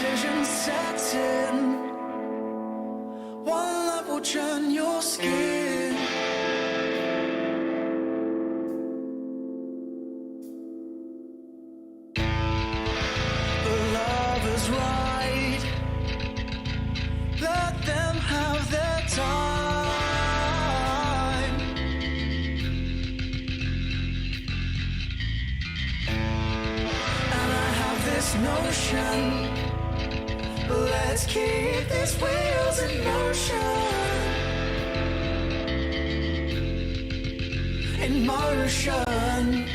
decision sets in. One love will turn your skin. The love is right. Let them have their time. And I have this notion, let's keep these wheels in motion. In motion.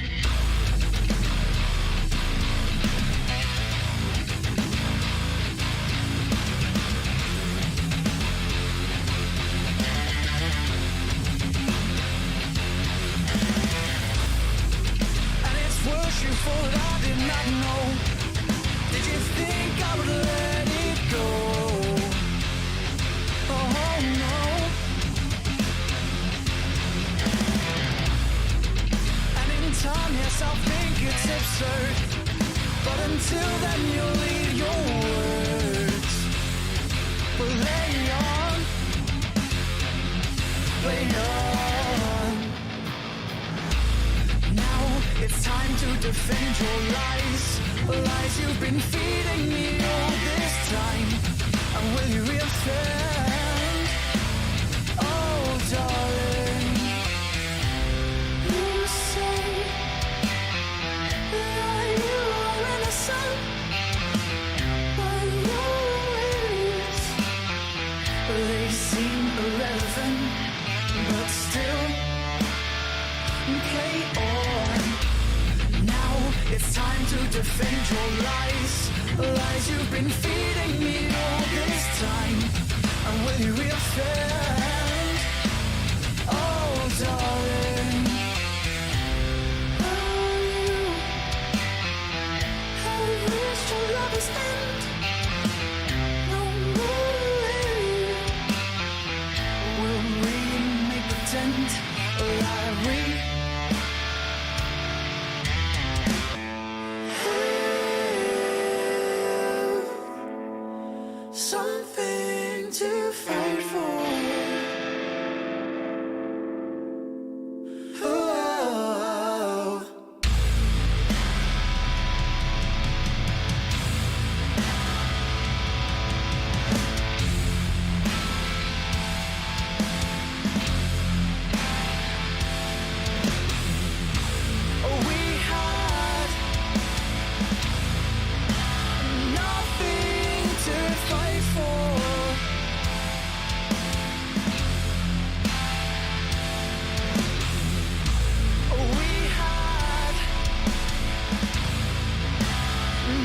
And it's worse you for what I did not know. Did you think I would let it go? Oh no. And in time, yes, I'll think it's absurd, but until then you'll leave your words. But lay on, lay on. Now it's time to defend your lies, lies you've been feeding me all this time. And will you reoffend? Oh darling, you say that you are innocent, but your ways, they seem irrelevant, but still play on. Now it's time to defend your lies, lies you've been feeding me all this time. And will you reoffend? Oh darling, have you reached your lover's end? No more. Will we make pretend like we something to fight for? Oh. We had nothing to fight for. We had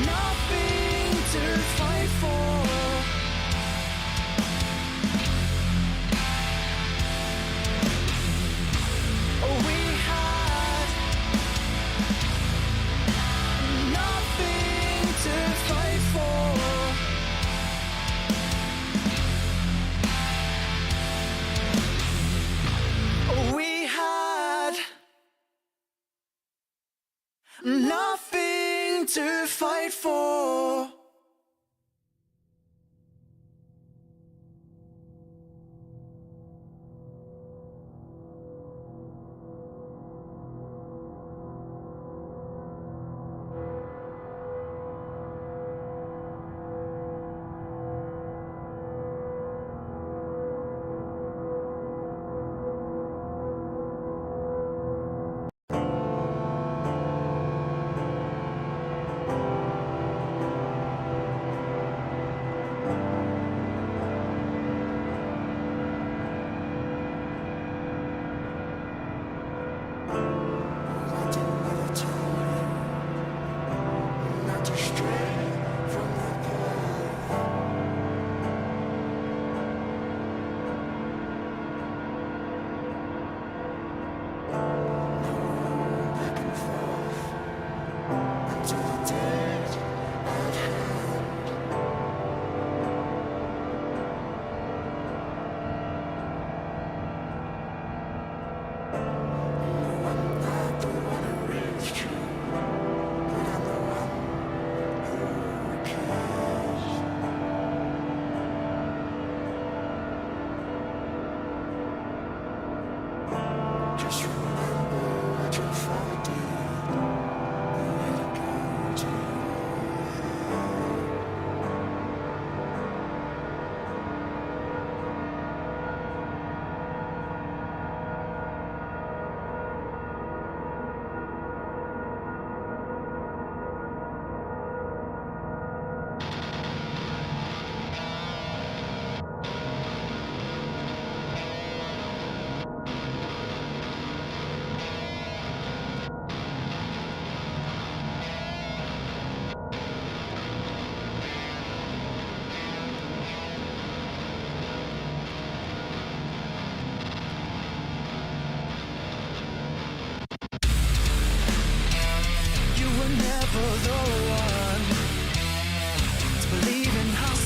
nothing to fight for. We had nothing to fight for. We had nothing to fight for.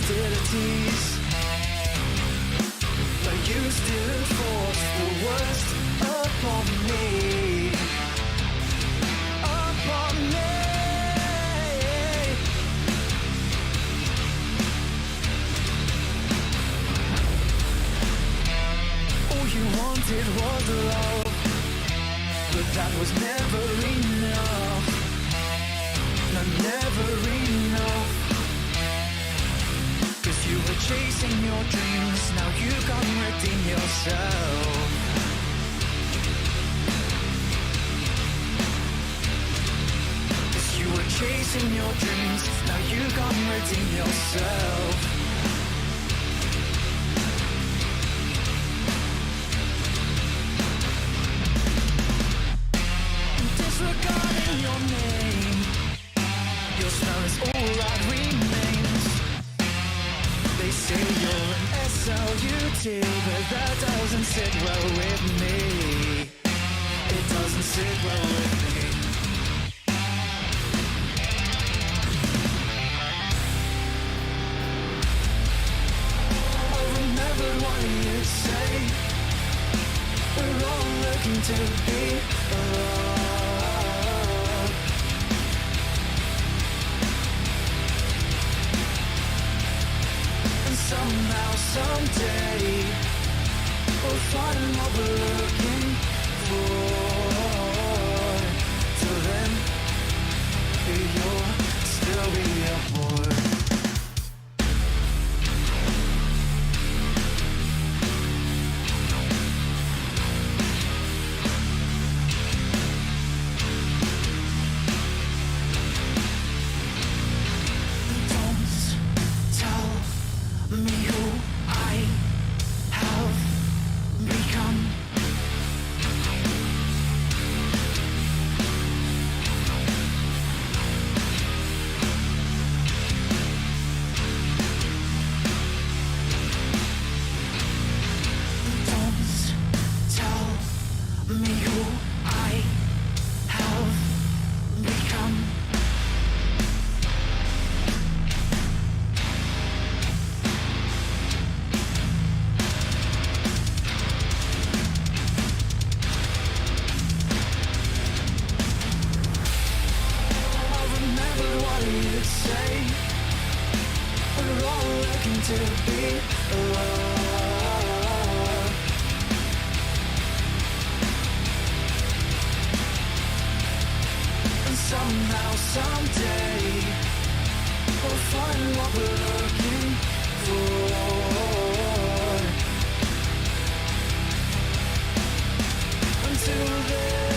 hostilities, but you still enforce the worst upon me, upon me. All you wanted was love, but that was never enough. No, never enough. 'Cause you were chasing your dreams, now you can't redeem yourself. 'Cause you were chasing your dreams, now you can't redeem yourself. Disregarding your name, your smell is all that remains. They say you're an SLUT, but that doesn't sit well with me. It doesn't sit well with me. I remembered what you'd say. We're all looking to be alone. Somehow, someday, we'll find what we're looking for. Till then, you'll still be a boy. To be alone. And somehow, someday, we'll find what we're looking for. Until then,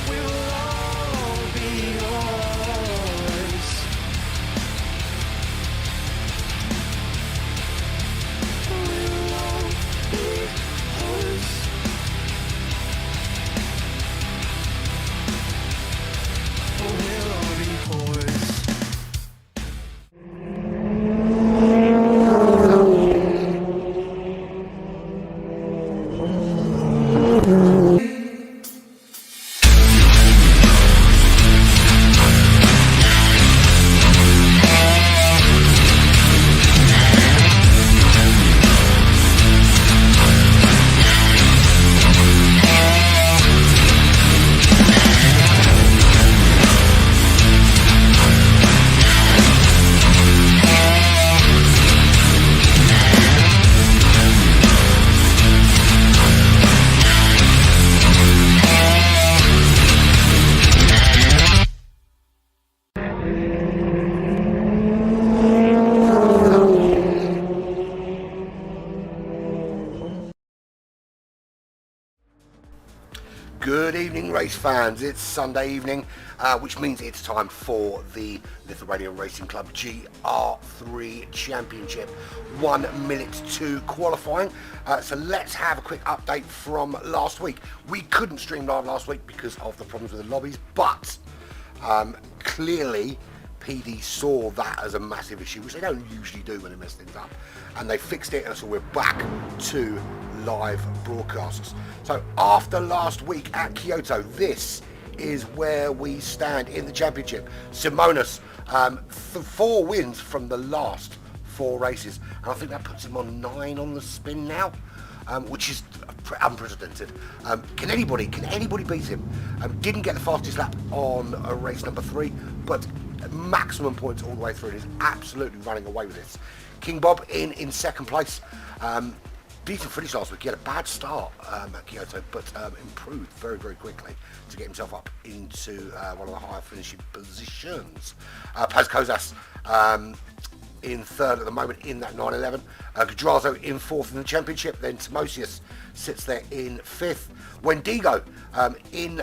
we will all be yours. Good evening, race fans. It's Sunday evening, which means it's time for the Lithuanian Racing Club GR3 Championship 1 minute to qualifying. So let's have a quick update from last week. We couldn't stream live last week because of the problems with the lobbies, but clearly PD saw that as a massive issue, which they don't usually do when they mess things up, and they fixed it, and so we're back to live broadcasts. So after last week at Kyoto, this is where we stand in the championship. Simonas 4 wins from the last 4 races, and I think that puts him on 9 on the spin now, which is unprecedented. Can anybody beat him? Didn't get the fastest lap on race number 3, but maximum points all the way through. He's absolutely running away with this. King Bob in second place. Decent finish last week. He had a bad start at Kyoto, but improved very, very quickly to get himself up into one of the higher finishing positions. Paz Kozas in third at the moment in that 911. Gudrazo in fourth in the championship. Then Timosius sits there in fifth. Wendigo in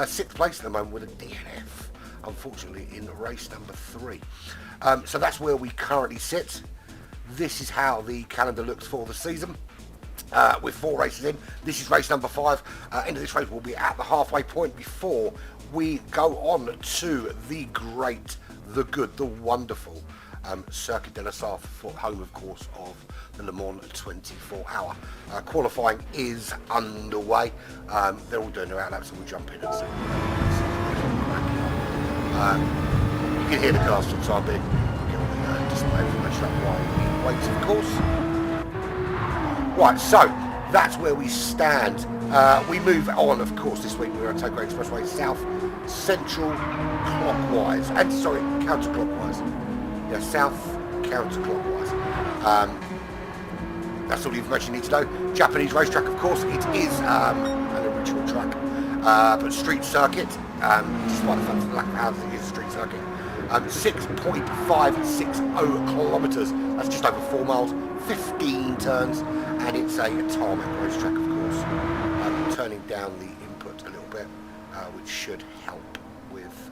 sixth place at the moment with a DNF, unfortunately, in race number 3. So that's where we currently sit. This is how the calendar looks for the season. With 4 races in. This is race number 5. End of this race will be at the halfway point before we go on to the great, the good, the wonderful Circuit de la Sarthe, for home, of course, of the Le Mans 24 hour. Qualifying is underway. They're all doing their out laps, and we'll jump in and see. You can hear the cars for the time being. Get all the display information up while we wait, of course. Right, so that's where we stand. We move on, of course, this week. We're going to take Great Expressway south, central, clockwise, and sorry, counterclockwise. Yeah, south, counterclockwise. That's all the information you need to know. Japanese racetrack, of course, it is an original track, but street circuit, despite the fact that the lack of housing is a street circuit. 6.560 kilometres, that's just over 4 miles, 15 turns, and it's a tarmac racetrack, of course. Turning down the input a little bit, which should help with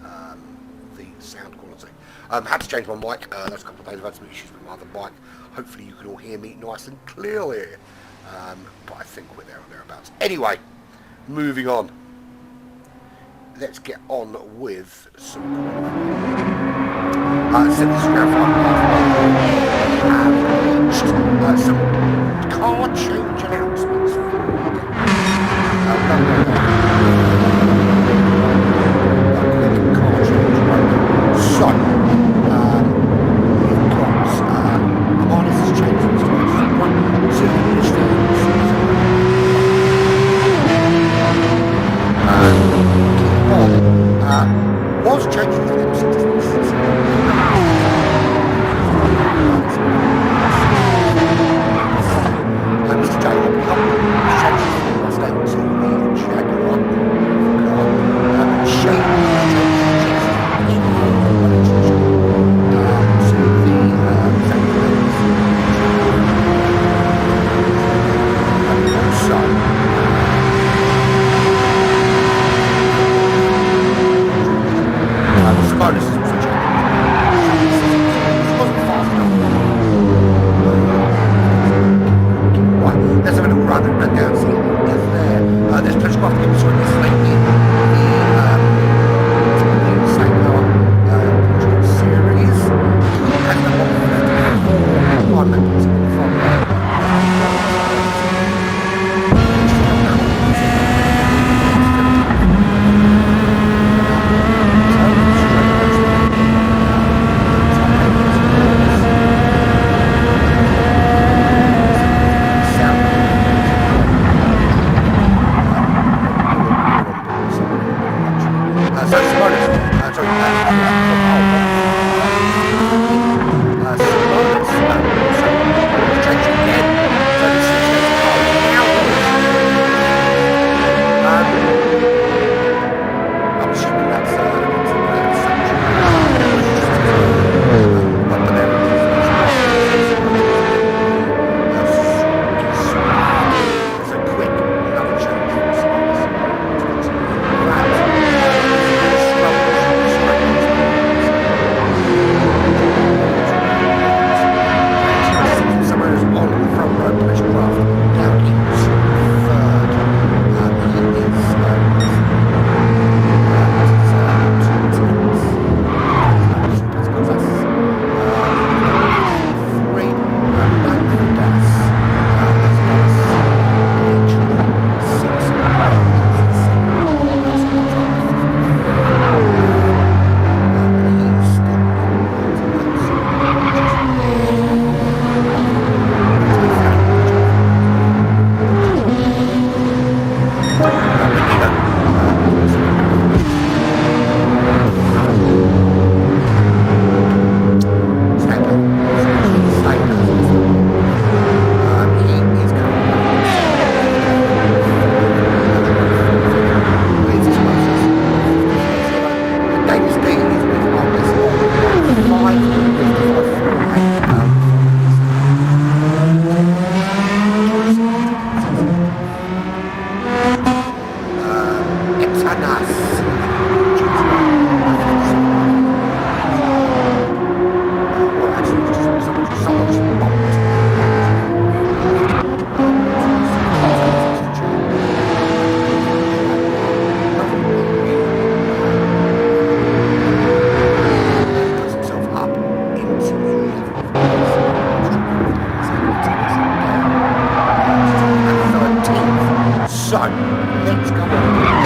the sound quality. Had to change my mic. Last couple of days I've had some issues with my other mic. Hopefully you can all hear me nice and clearly. But I think we're there or thereabouts. Anyway, moving on. Let's get on with some some car change announcements. So, we've got Marnus has changed his race from 1 to was changing his name since Mr. J. has changed his name to the Jaguar. Shane has changed his name to So, let's go on.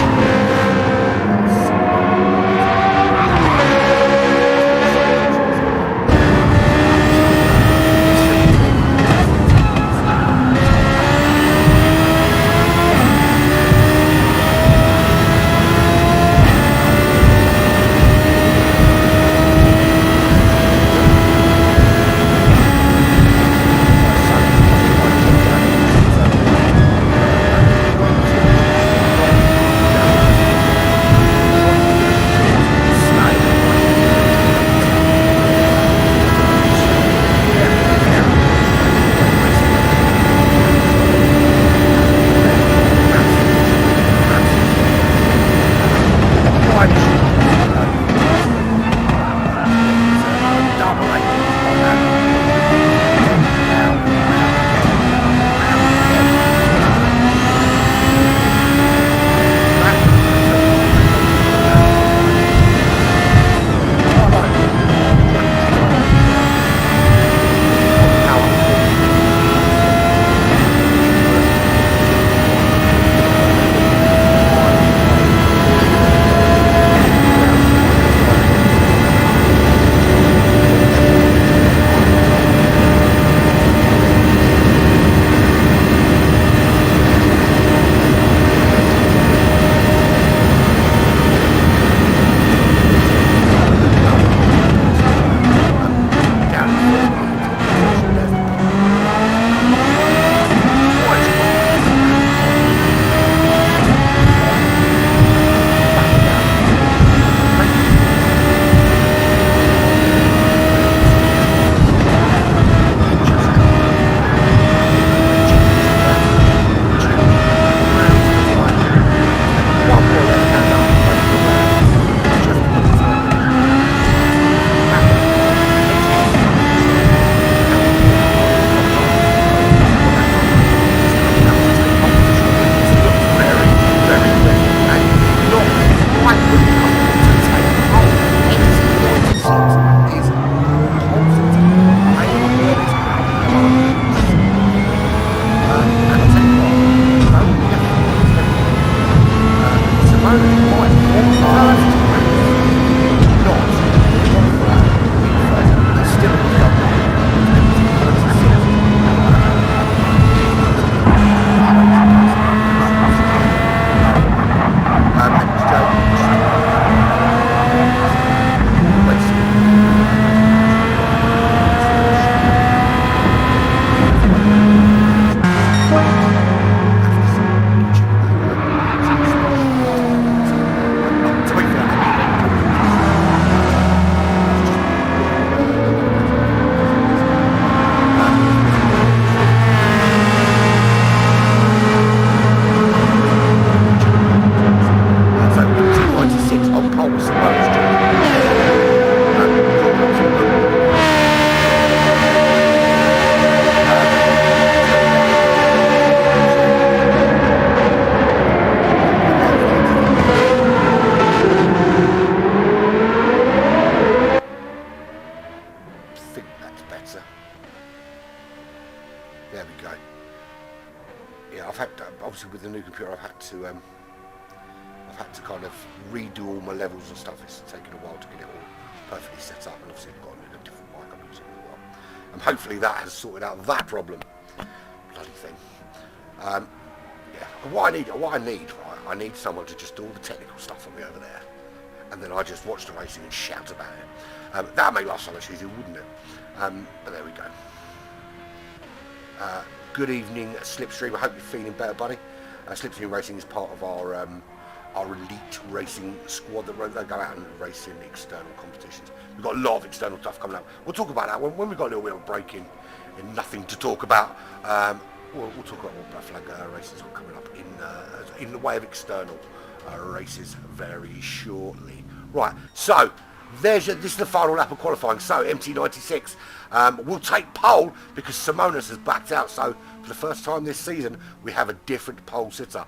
There we go. Yeah, I've had to, obviously with the new computer, I've had to kind of redo all my levels and stuff. It's taken a while to get it all perfectly set up, and obviously I've got a different mic I'm using as well. And hopefully that has sorted out that problem. Bloody thing. Yeah. What I need, right? I need someone to just do all the technical stuff for me over there, and then I just watch the racing and shout about it. That'd make life so much easier, wouldn't it? But there we go. Good evening, Slipstream. I hope you're feeling better, buddy. Slipstream Racing is part of our our elite racing squad that they go out and race in external competitions. We've got a lot of external stuff coming up. We'll talk about that when we've got a little bit of a break in nothing to talk about. We'll talk about what black flag races are coming up in the way of external races very shortly. Right, so this is the final lap of qualifying. So MT96 will take pole because Simonis has backed out. So for the first time this season, we have a different pole sitter.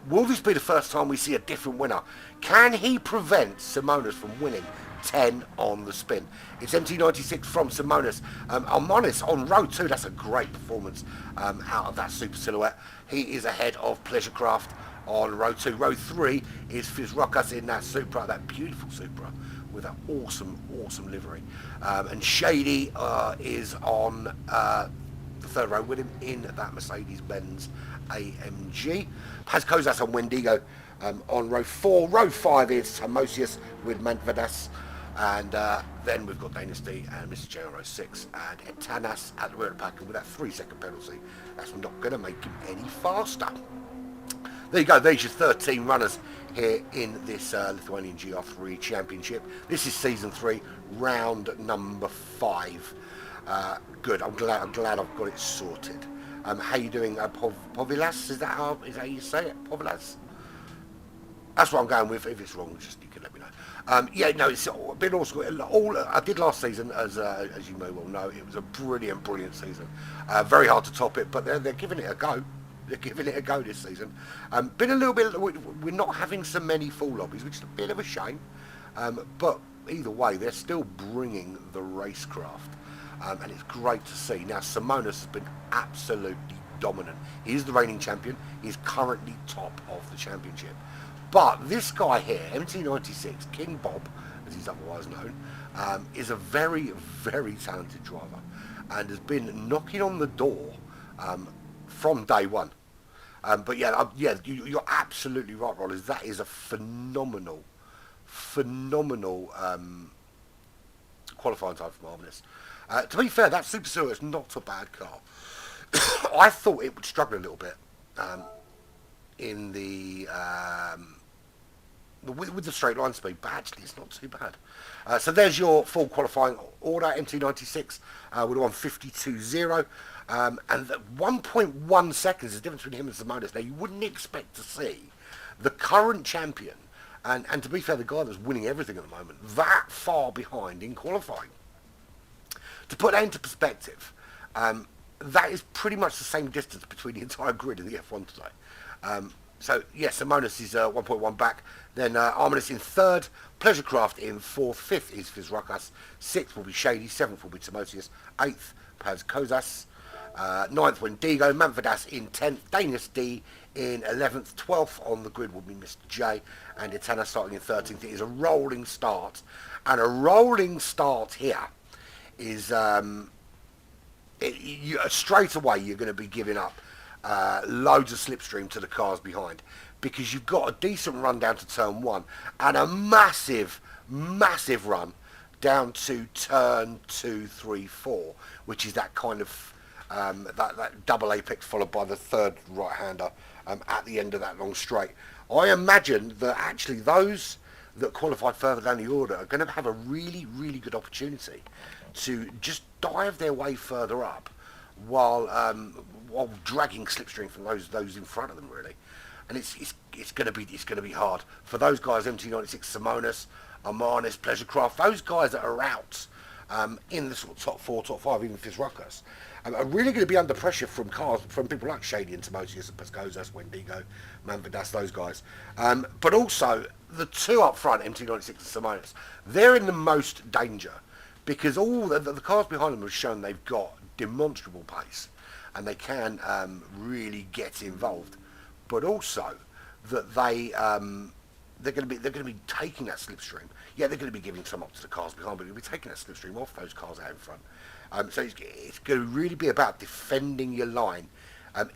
Will this be the first time we see a different winner? Can he prevent Simonis from winning 10 on the spin? It's MT96 from Simonis. Almonis on row 2, that's a great performance out of that super silhouette. He is ahead of Pleasurecraft on row 2. Row 3 is Fizrokas in that Supra, that beautiful Supra with that awesome livery. And Shady is on the third row with him in that Mercedes-Benz AMG. Has Kozas and Wendigo on row 4. Row 5 is Tamosius with Mantvadas. And then we've got Dynasty and Mr. J on row 6. And Etanas at the rear of the pack. And with that 3-second penalty, that's not going to make him any faster. There you go, there's your 13 runners here in this Lithuanian GR3 Championship. This is season 3, round number 5. Good, I'm glad I've got it sorted. How you doing, Povilas? Is that how you say it? Povilas? That's what I'm going with. If it's wrong, just you can let me know. Yeah, no, it's been awesome. All I did last season, as you may well know, it was a brilliant season. Very hard to top it, but they're giving it a go. They're giving it a go this season. Been a little bit. We're not having so many full lobbies, which is a bit of a shame. But either way, they're still bringing the racecraft. And it's great to see. Now, Simonis has been absolutely dominant. He is the reigning champion. He's currently top of the championship. But this guy here, MT96, King Bob, as he's otherwise known, is a very talented driver and has been knocking on the door from day one. But yeah, you're absolutely right, Rollers. That is a phenomenal qualifying time for Marvellous. To be fair, that Super Silver is not a bad car. I thought it would struggle a little bit in the with the straight line speed, but actually it's not too bad. So there's your full qualifying order. MT96 would have won 52.0, and 1.1 seconds is the difference between him and Simonis. Now you wouldn't expect to see the current champion, and to be fair, the guy that's winning everything at the moment, that far behind in qualifying. To put that into perspective, that is pretty much the same distance between the entire grid in the F1 today. So, yes, Simonis is 1.1 back. Then Arminis in 3rd. Pleasurecraft in 4th. 5th is Fizrokas. 6th will be Shady. 7th will be Timosius. 8th, Paz Kozas. 9th, Wendigo. Mantvadas in 10th. Danis D in 11th. 12th on the grid will be Mr. J. And Etana starting in 13th. It is a rolling start. And a rolling start here is... straight away you're going to be giving up loads of slipstream to the cars behind, because you've got a decent run down to turn 1 and a massive run down to turn 2, 3, 4, which is that kind of that double apex followed by the third right-hander at the end of that long straight. I imagine that actually those that qualified further down the order are going to have a really good opportunity to just dive their way further up while dragging slipstream from those in front of them, really. And it's going to be hard for those guys. MT96, Simonis, Armanis, Pleasurecraft, those guys that are out in the sort of top 4, top 5, even Fizrokas, are really going to be under pressure from cars from people like Shady and Timosius and Pascozas, Wendigo, Mantvadas, those guys. But also the two up front, MT96 and Simonis, they're in the most danger, because all the cars behind them have shown they've got demonstrable pace and they can really get involved, but also that they're going to be taking that slipstream. Yeah, they're going to be giving some up to the cars behind, but they'll be taking that slipstream off those cars out in front. So it's going to really be about defending your line.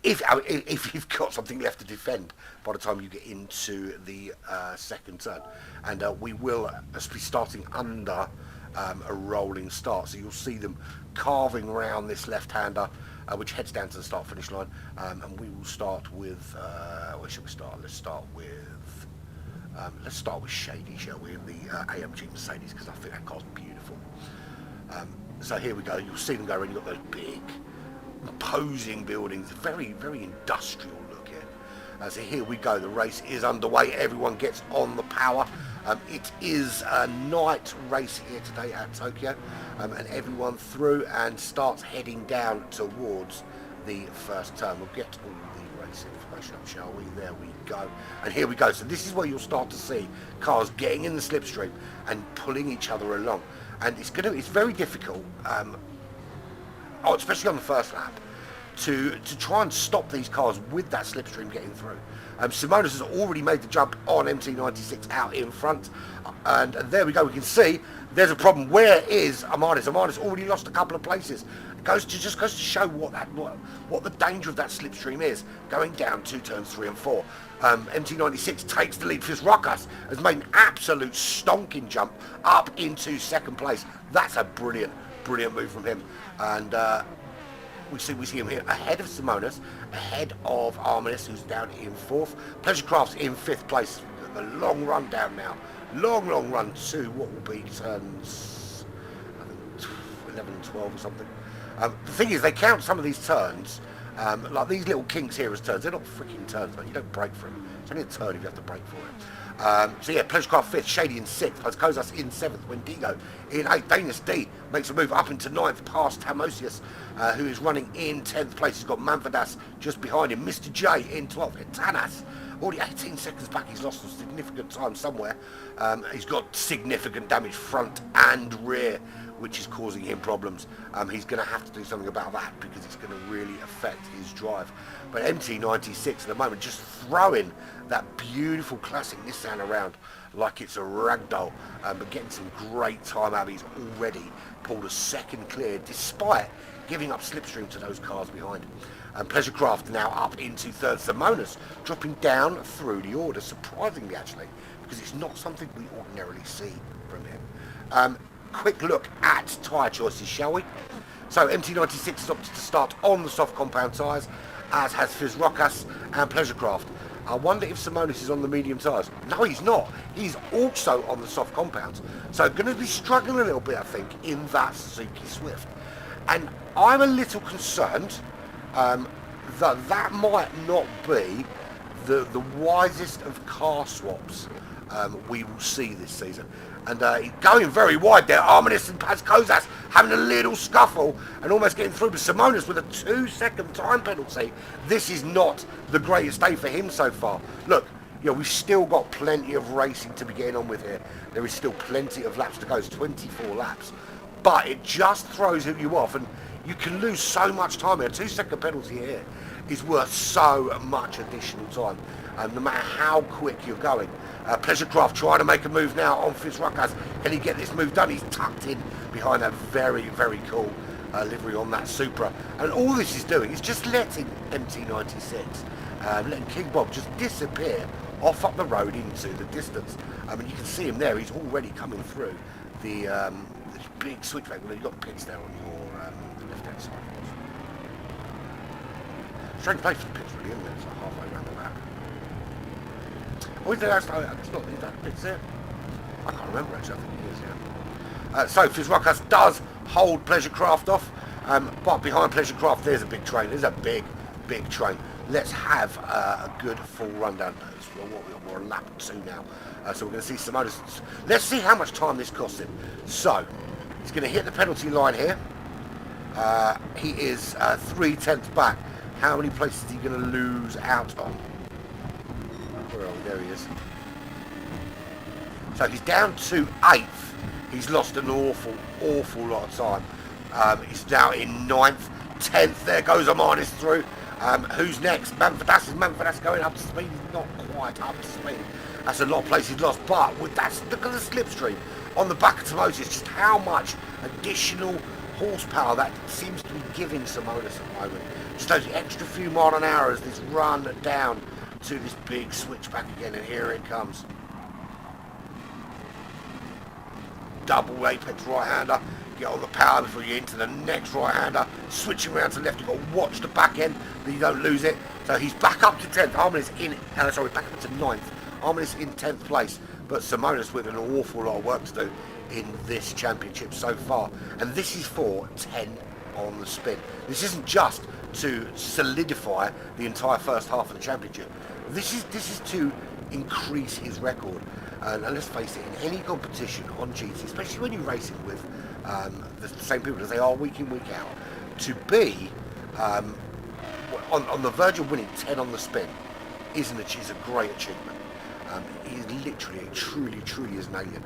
If you've got something left to defend by the time you get into the second turn, and we will be starting under a rolling start, so you'll see them carving around this left-hander, which heads down to the start-finish line, and we will start with where should we start? Let's start with Let's start with Shady, shall we, in the AMG Mercedes, because I think that car's beautiful. So here we go. You'll see them go around. You've got those big, imposing buildings, very, very industrial look here. So here we go. The race is underway. Everyone gets on the power. It is a night race here today at Tokyo, and everyone through and starts heading down towards the first turn. We'll get all the race information up, shall we? There we go. And here we go. So this is where you'll start to see cars getting in the slipstream and pulling each other along. And it's very difficult, especially on the first lap, to try and stop these cars with that slipstream getting through. Simonis has already made the jump on MT96 out in front, and there we go. We can see there's a problem. Where is Amanis? Amanis already lost a couple of places. Just goes to show what the danger of that slipstream is going down to turns 3 and 4. MT96 takes the lead. Fisrukas has made an absolute stonking jump up into second place. That's a brilliant move from him, and we see him here ahead of Simonis, ahead of Arminis, who's down in 4th. Pleasurecraft's in 5th place. The long run down now. Long run to what will be turns, I think 11 and 12 or something. The thing is, they count some of these turns, like these little kinks here as turns. They're not freaking turns, but you don't brake for them. It's only a turn if you have to brake for it. So yeah, Pleasurecraft 5th, Shady in 6th, Kozas in 7th, Wendigo in 8th, Danis D makes a move up into 9th past Tamosius, who is running in 10th place. He's got Manfadas just behind him, Mr. J in 12th, Tanas already 18 seconds back. He's lost some significant time somewhere. He's got significant damage front and rear, which is causing him problems. He's going to have to do something about that because it's going to really affect his drive. But MT96 at the moment just throwing that beautiful classic Nissan around like it's a ragdoll, but getting some great time out of it. He's already pulled a second clear despite giving up slipstream to those cars behind. Pleasurecraft now up into 3rd. Simonis dropping down through the order, surprisingly actually, because it's not something we ordinarily see from him. Quick look at tyre choices, shall we? So MT96 has opted to start on the soft compound tyres, as has Fisrukas and Pleasurecraft. I wonder if Simonis is on the medium tyres. No, he's not. He's also on the soft compounds. So going to be struggling a little bit, I think, in that Suzuki Swift. And I'm a little concerned that might not be the wisest of car swaps we will see this season. And going very wide there, Arminis and Paz Kozas having a little scuffle and almost getting through, but Simonis with a 2-second time penalty. This is not the greatest day for him so far. Look, you know, we've still got plenty of racing to be getting on with here. There is still plenty of laps to go. It's 24 laps. But it just throws you off, and you can lose so much time here. A 2-second penalty here is worth so much additional time, no matter how quick you're going. Pleasurecraft trying to make a move now on Fisrukas. Can he get this move done? He's tucked in behind that very cool livery on that Supra. And all this is doing is just letting MT96, letting King Bob just disappear off up the road into the distance. And you can see him there. He's already coming through the big switchback. Well, you've got pits there on your left-hand side. Strange place for the pits, really, isn't it? It's like halfway around the map. Oh, is that pits there? I can't remember actually. I think it is, yeah. So Fisrukas does hold Pleasurecraft off, but behind Pleasurecraft there's a big train. There's a big train. Let's have a good full rundown. We're on lap 2 now. So we're going to see some others. Let's see how much time this costs him. So he's going to hit the penalty line here. He is 3/10 back. How many places is he going to lose out on? Where are we? There he is. So he's down to 8th. He's lost an awful lot of time. He's now in 9th, 10th. There goes Amanis through. Who's next? Manfadas going up to speed. He's not quite up to speed. That's a lot of places lost. But with that, look at the slipstream on the back of Simonis. Just how much additional horsepower that seems to be giving Simonis at the moment. Just those extra few mile an hour as this run down to this big switchback again, and here it comes. Double apex right-hander. Get on the power before you get into the next right-hander. Switching around to the left, you've got to watch the back end that you don't lose it. So he's back up to 10th. Armin is in, back up to 9th. Arminis in 10th place, but Simonis with an awful lot of work to do in this championship so far. And this is for 10 on the spin. This isn't just to solidify the entire first half of the championship. This is to increase his record. And let's face it, in any competition on GT, especially when you're racing with the same people as they are week in, week out, to be on the verge of winning 10 on the spin is a great achievement. He's literally, truly is an alien.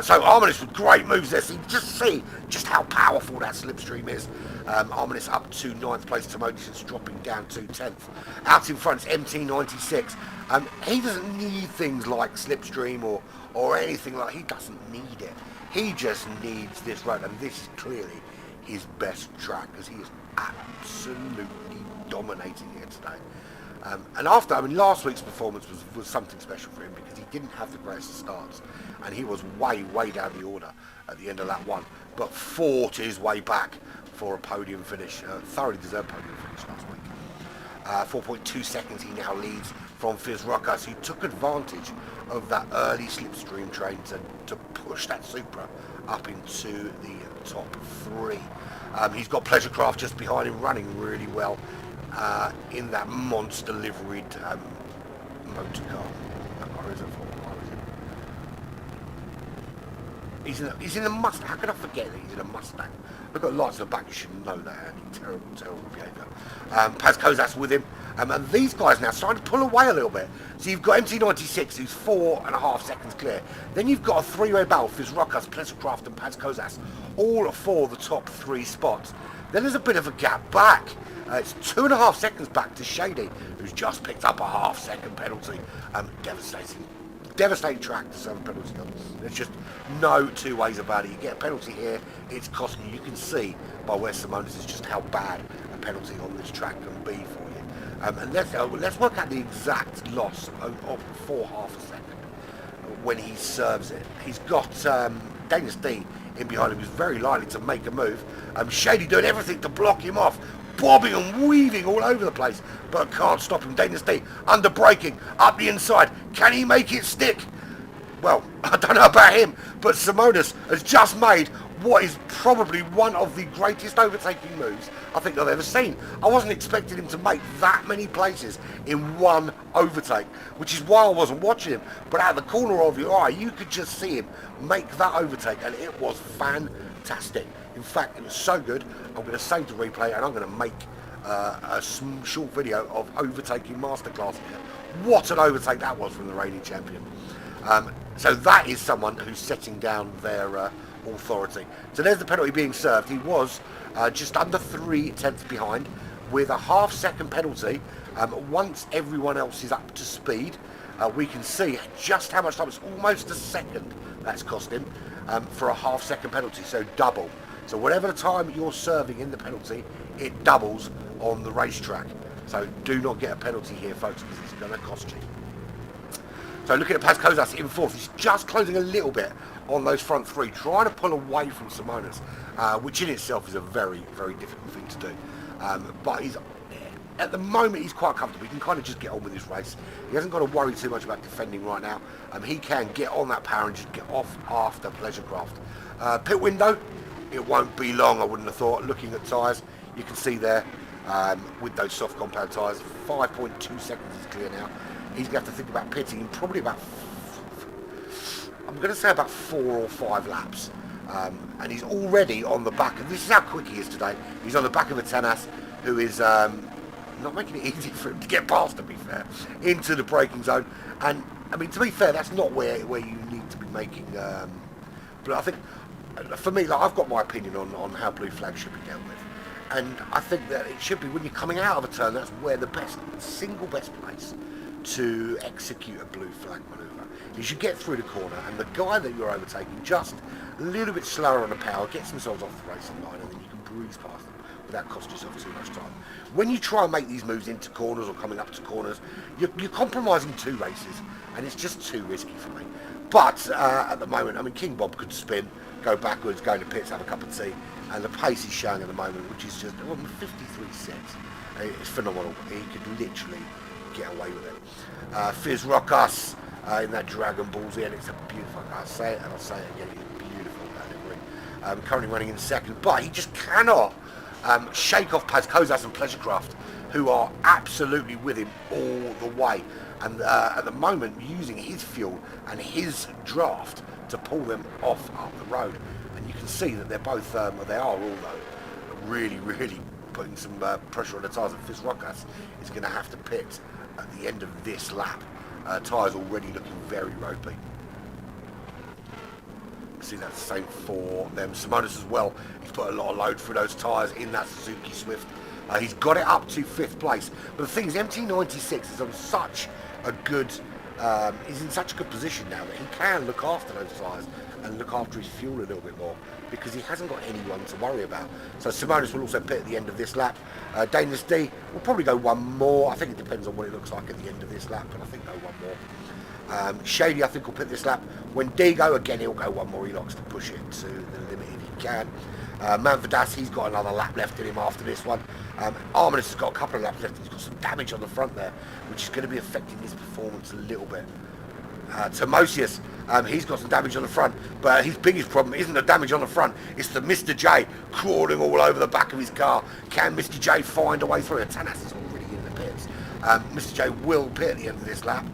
So Arminis with great moves there. So you just see just how powerful that slipstream is. Arminis up to 9th place. Timothy's dropping down to 10th. Out in front is MT96. He doesn't need things like slipstream or anything like. He doesn't need it. He just needs this road, and this is clearly his best track because he is absolutely dominating here today. And last week's performance was something special for him because he didn't have the greatest starts, and he was way down the order at the end of lap 1, but fought his way back for a podium finish, thoroughly deserved podium finish last week. 4.2 seconds he now leads from Fizz Ruckus, who took advantage of that early slipstream train to push that Supra up into the top 3. He's got Pleasure Craft just behind him, running really well in that monster liveried motor car. Or is it for? He's in a Mustang. How can I forget that he's in a Mustang? Look at lights in the back. You should know that. Terrible behaviour. Paz Kozas with him. And these guys now starting to pull away a little bit. So you've got MT96, who's 4.5 seconds clear. Then you've got a three-way battle, Fizz Ruckus, Pleasurecraft and Paz Kozas, all for the top 3 spots. Then there's a bit of a gap back. It's 2.5 seconds back to Shady, who's just picked up a half-second penalty. Devastating track to serve a penalty on. There's just no two ways about it. You get a penalty here, it's costing you. You can see by where Simonis is just how bad a penalty on this track can be for you. And let's work out the exact loss for half a second when he serves it. He's got Danius D in behind him, who's very likely to make a move. Shady doing everything to block him off, bobbing and weaving all over the place, but can't stop him. Danius D under braking up the inside. Can he make it stick? Well, I don't know about him, but Simonis has just made what is probably one of the greatest overtaking moves I think I've ever seen. I wasn't expecting him to make that many places in one overtake, which is why I wasn't watching him. But out of the corner of your eye, you could just see him make that overtake, and it was fantastic. In fact, it was so good, I'm going to save the replay and I'm going to make a short video of overtaking masterclass here. What an overtake that was from the reigning champion. So that is someone who's setting down their authority. So there's the penalty being served. He was just under 3/10 behind with a half-second penalty. Once everyone else is up to speed, we can see just how much time. It's almost a second that's cost him for a half-second penalty, so double. So whatever the time you're serving in the penalty, it doubles on the racetrack. So do not get a penalty here, folks, because it's going to cost you. So looking at Paz Kozas in 4th, he's just closing a little bit on those front 3, trying to pull away from Simonis, which in itself is a very difficult thing to do. But at the moment he's quite comfortable. He can kind of just get on with his race. He hasn't got to worry too much about defending right now. He can get on that power and just get off after Pleasurecraft. Pit window, it won't be long, I wouldn't have thought. Looking at tyres, you can see there with those soft compound tyres, 5.2 seconds is clear now. He's going to have to think about pitting in probably about, I'm going to say about 4 or 5 laps. And he's already on the back, and this is how quick he is today. He's on the back of a Tanas, who is not making it easy for him to get past, to be fair, into the braking zone. And, I mean, to be fair, that's not where you need to be making, but I think, for me, like, I've got my opinion on how blue flags should be dealt with. And I think that it should be when you're coming out of a turn, that's where the single best place to execute a blue flag manoeuvre. You should get through the corner, and the guy that you're overtaking just a little bit slower on the power, gets themselves off the racing line, and then you can breeze past them without costing yourself too much time. When you try and make these moves into corners or coming up to corners, you're compromising 2 races, and it's just too risky for me. But at the moment, I mean, King Bob could spin, go backwards, go to pits, have a cup of tea, and the pace he's showing at the moment, which is just 53 cents, it's phenomenal. He could literally get away with it. Fizz Ruckus in that Dragon Ball Z, and it's a beautiful, I'll say it and I'll say it again, it's beautiful, that livery. Currently running in second, but he just cannot shake off Paz Kozas and Pleasurecraft, who are absolutely with him all the way, and at the moment using his fuel and his draft to pull them off up the road. And you can see that they're both, they are all though, really putting some pressure on the tyres, and Fizrukas is going to have to pit at the end of this lap. Tyres already looking very ropey. See, that's the same for them. Simonis as well, he's put a lot of load through those tyres in that Suzuki Swift. He's got it up to 5th place. But the thing is, MT96 is on such a good, he's in such a good position now that he can look after those tyres and look after his fuel a little bit more, because he hasn't got anyone to worry about. So Simonis will also pit at the end of this lap. Daniels D will probably go one more. I think it depends on what it looks like at the end of this lap, but I think go one more. Shady, I think, will pit this lap. When D go, again, he'll go one more. He likes to push it to the limit if he can. Manfredas, he's got another lap left in him after this one. Arminis has got a couple of laps left. He's got some damage on the front there, which is going to be affecting his performance a little bit. Tomosius, he's got some damage on the front, but his biggest problem isn't the damage on the front, it's the Mr. J crawling all over the back of his car. Can Mr. J find a way through it? Tanas is already in the pits. Mr. J will pit at the end of this lap,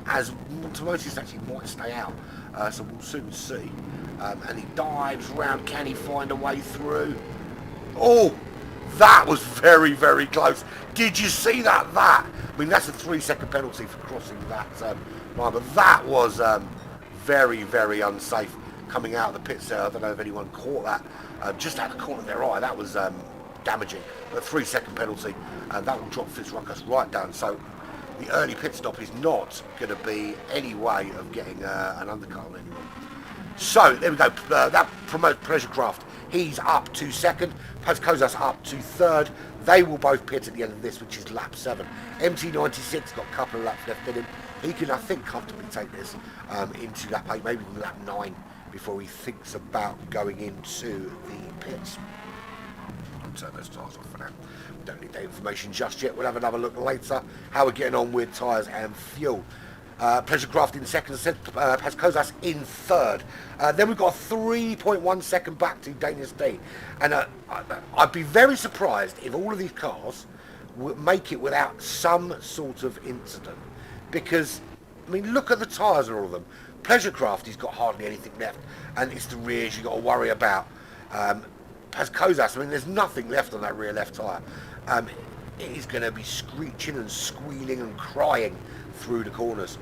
as Tomosius actually might stay out, so we'll soon see. And he dives around. Can he find a way through? Oh, that was very close. Did you see that? I mean, that's a 3-second penalty for crossing that line, but that was very unsafe coming out of the pits there. I don't know if anyone caught that. Just out of the corner of their eye, that was damaging. But 3-second penalty, and that will drop Fitzruckus right down. So the early pit stop is not going to be any way of getting an undercut on anyone. So there we go. That promotes Pleasurecraft. He's up to 2nd. Paz Kozas up to 3rd. They will both pit at the end of this, which is lap 7. MT96 got a couple of laps left in him. He can, I think, comfortably take this into lap 8, maybe even lap 9, before he thinks about going into the pits. I'll turn those tyres off for now. We don't need that information just yet. We'll have another look later how we're getting on with tyres and fuel. Pleasurecraft in 2nd, Paz Kozas in 3rd. Then we've got a 3.1 second back to Daniels D. And I'd be very surprised if all of these cars would make it without some sort of incident. Because, I mean, look at the tyres on all of them. Pleasurecraft, he's got hardly anything left. And it's the rears you've got to worry about. Paz Kozas, I mean, there's nothing left on that rear left tyre. It is going to be screeching and squealing and crying through the corners.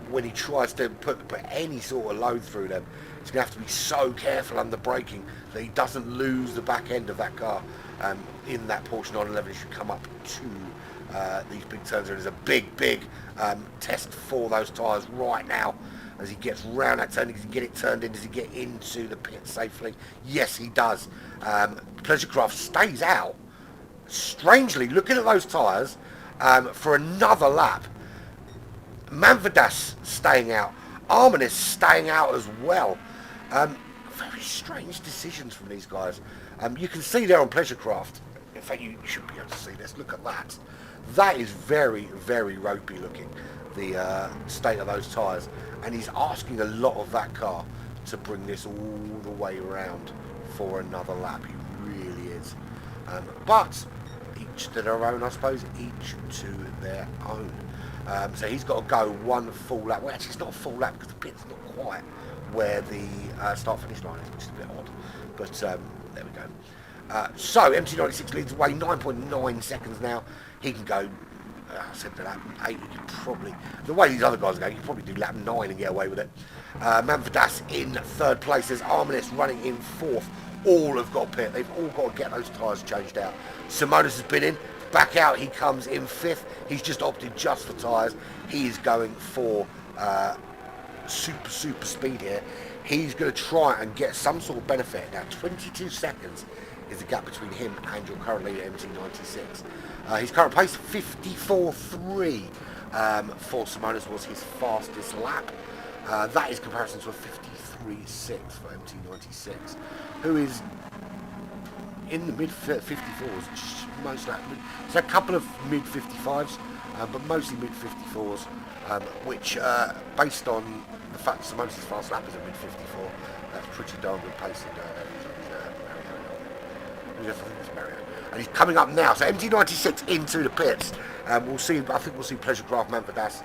When he tries to put any sort of load through them, he's going to have to be so careful under braking that he doesn't lose the back end of that car in that portion on 11. He should come up to these big turns. There's a big test for those tyres right now as he gets round that turn. Does he get it turned in? Does he get into the pit safely? Yes, he does. Pleasurecraft stays out. Strangely, looking at those tyres for another lap. Manfredas staying out. Arminis staying out as well. Very strange decisions from these guys. You can see there on Pleasurecraft. In fact, you should be able to see this. Look at that. That is very ropey looking, the state of those tyres. And he's asking a lot of that car to bring this all the way around for another lap. He really is. But each to their own, I suppose. Each to their own. So he's got to go one full lap. Well, actually, it's not a full lap because the pit's not quite where the start-finish line is, which is a bit odd. But there we go. So MT96 leads away 9.9 seconds now. He can go, I said to lap 8, he could probably, the way these other guys are going, he could probably do lap 9 and get away with it. Manfredas in 3rd place. There's Arminis running in 4th. All have got pit. They've all got to get those tyres changed out. Simonis has been in. Back out he comes in 5th. He's just opted just for tyres. He is going for super speed here. He's going to try and get some sort of benefit. Now 22 seconds is the gap between him and your current leader MT96. His current pace 54.3 for Simonis was his fastest lap. That is comparison to a 53.6 for MT96, who is in the mid 54s most laps. So a couple of mid 55s but mostly mid-54s, which, based on the fact that Simonis' fast lap is a mid-54, that's pretty darn good pace. And he's coming up now, so MT96 into the pits. We'll see. I think we'll see Pleasure Craft Manfredas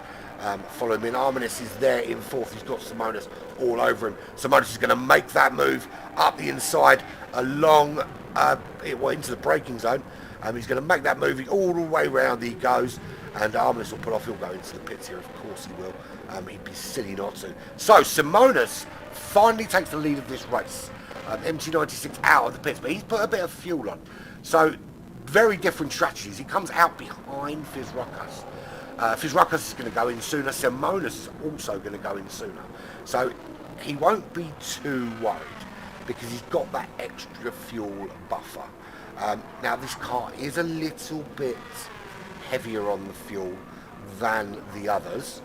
follow him in. Arminis is there in fourth. He's got Simonis all over him. Simonis is going to make that move up the inside along into the braking zone. He's going to make that move all the way round. He goes, and Arminis will pull off. He'll go into the pits here. Of course he will. He'd be silly not to. So Simonis finally takes the lead of this race. MT96 out of the pits, but he's put a bit of fuel on. So, very different strategies. He comes out behind Fizrukas. Fizrukas is going to go in sooner. Simonis is also going to go in sooner. So, he won't be too worried because he's got that extra fuel buffer. Now, this car is a little bit heavier on the fuel than the others,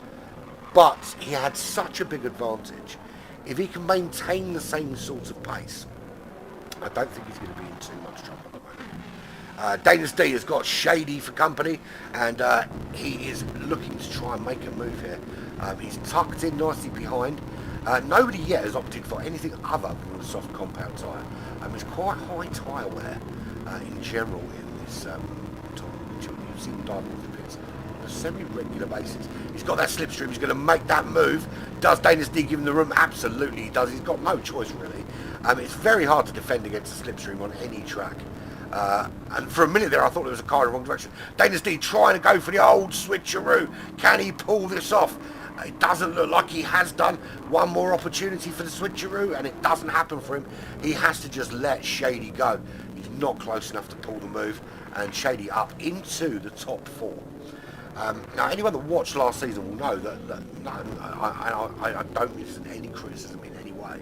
but he had such a big advantage. If he can maintain the same sort of pace, I don't think he's going to be in too much trouble at the moment. Danish D has got Shady for company, and he is looking to try and make a move here. He's tucked in nicely behind. Nobody yet has opted for anything other than the soft compound tyre. There's quite high tyre wear in general in this you've seen diving off the pits on a semi-regular basis. He's got that slipstream. He's going to make that move. Does Danish D give him the room? Absolutely he does. He's got no choice really. It's very hard to defend against a slipstream on any track. And for a minute there I thought there was a car in the wrong direction. Danish D trying to go for the old switcheroo. Can he pull this off? It doesn't look like he has done. One more opportunity for the switcheroo and it doesn't happen for him. He has to just let Shady go. He's not close enough to pull the move, and Shady up into the top four. Now, anyone that watched last season will know that no, I don't mean this in any criticism in any way,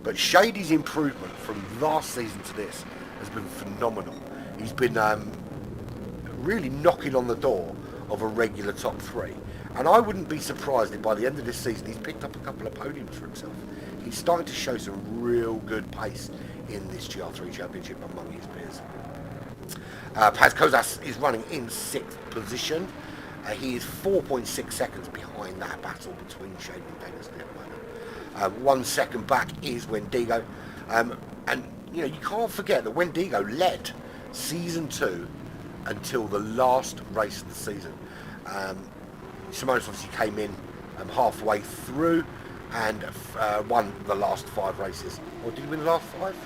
but Shady's improvement from last season to this has been phenomenal. He's been really knocking on the door of a regular top three, and I wouldn't be surprised if by the end of this season he's picked up a couple of podiums for himself. He's starting to show some real good pace in this GR3 Championship among his peers. Paz Kozas is running in 6th position. He is 4.6 seconds behind that battle between Shady and Danish at the moment. 1 second back is Wendigo. And you know, you can't forget that Wendigo led season 2 until the last race of the season. Simonis obviously came in halfway through and won the last 5 races. Or did he win the last 5?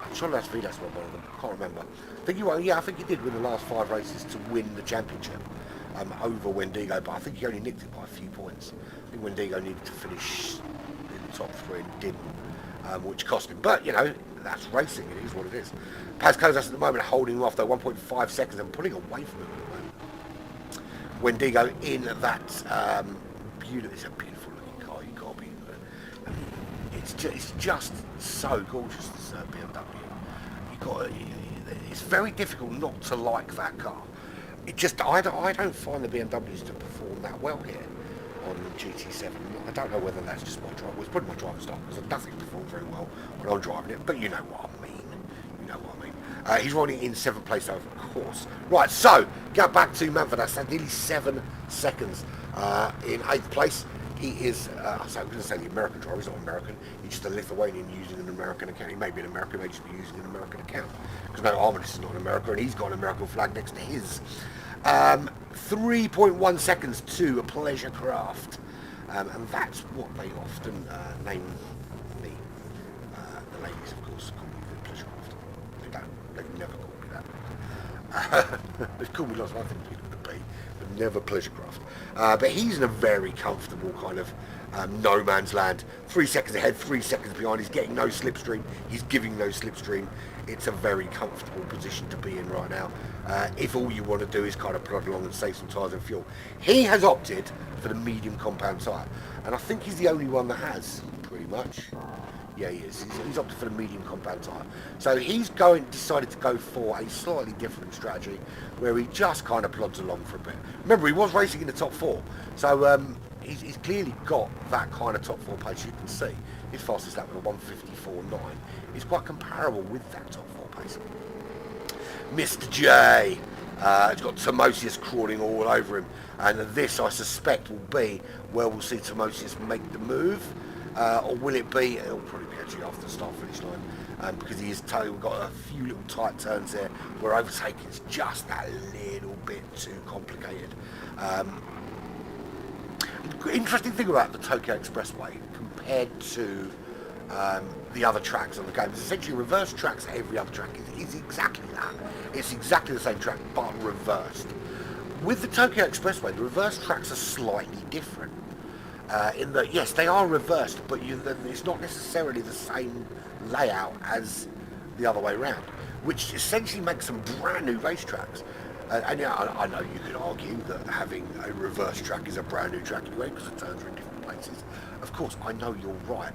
I'm sure Las Vegas won one of them. I can't remember. I think he won. Yeah, I think he did win the last 5 races to win the championship over Wendigo, but I think he only nicked it by a few points. I think Wendigo needed to finish in the top 3 and didn't, which cost him. But you know, that's racing. It is what it is. Paz Kozas at the moment holding him off though, 1.5 seconds and pulling away from him at the moment. Wendigo in that beautiful. It's a beautiful looking car. You can't be. It's just so gorgeous. This BMW. It's very difficult not to like that car. I don't find the BMWs to perform that well here on the GT7. I don't know whether that's just my drive. Well, it's probably my driving style because it doesn't perform very well when I'm driving it. But you know what I mean. He's running in 7th place over, of course. Right, so get back to Manfredas. That's nearly 7 seconds in 8th place. He is, I was going to say the American driver. He's not American. He's just a Lithuanian using an American account. He may be an American, he may just be using an American account. Because no, Arminis is not an American, and he's got an American flag next to his. 3.1 seconds to a Pleasure Craft. And that's what they often name me. The ladies, of course, call me the Pleasure Craft. They've never called me that. They've called me lots of other things with the B, but never Pleasure Craft. But he's in a very comfortable kind of no man's land. 3 seconds ahead, 3 seconds behind. He's getting no slipstream. He's giving no slipstream. It's a very comfortable position to be in right now. If all you want to do is kind of plod along and save some tyres and fuel. He has opted for the medium compound tyre. And I think he's the only one that has, pretty much. Yeah, he is. He's opted for the medium compound tyre. So he's decided to go for a slightly different strategy where he just kind of plods along for a bit. Remember, he was racing in the top 4. So he's clearly got that kind of top 4 pace. You can see his fastest lap with a 1:54.9 is quite comparable with that top 4 pace. Mr. J It's got Timosius crawling all over him, and this I suspect will be where we'll see Timosius make the move, or will it be? It'll probably be actually after the start-finish line, because he is we've got a few little tight turns there where overtaking is just that little bit too complicated. Interesting thing about the Tokyo Expressway compared to the other tracks on the game is essentially reverse tracks. Every other track is exactly that. It's exactly the same track but reversed. With the Tokyo Expressway, the reverse tracks are slightly different. In that, yes, they are reversed, but it's not necessarily the same layout as the other way around, which essentially makes them brand new racetracks. And yeah, I know you could argue that having a reverse track is a brand new track anyway because the turns are in different places. Of course, I know you're right,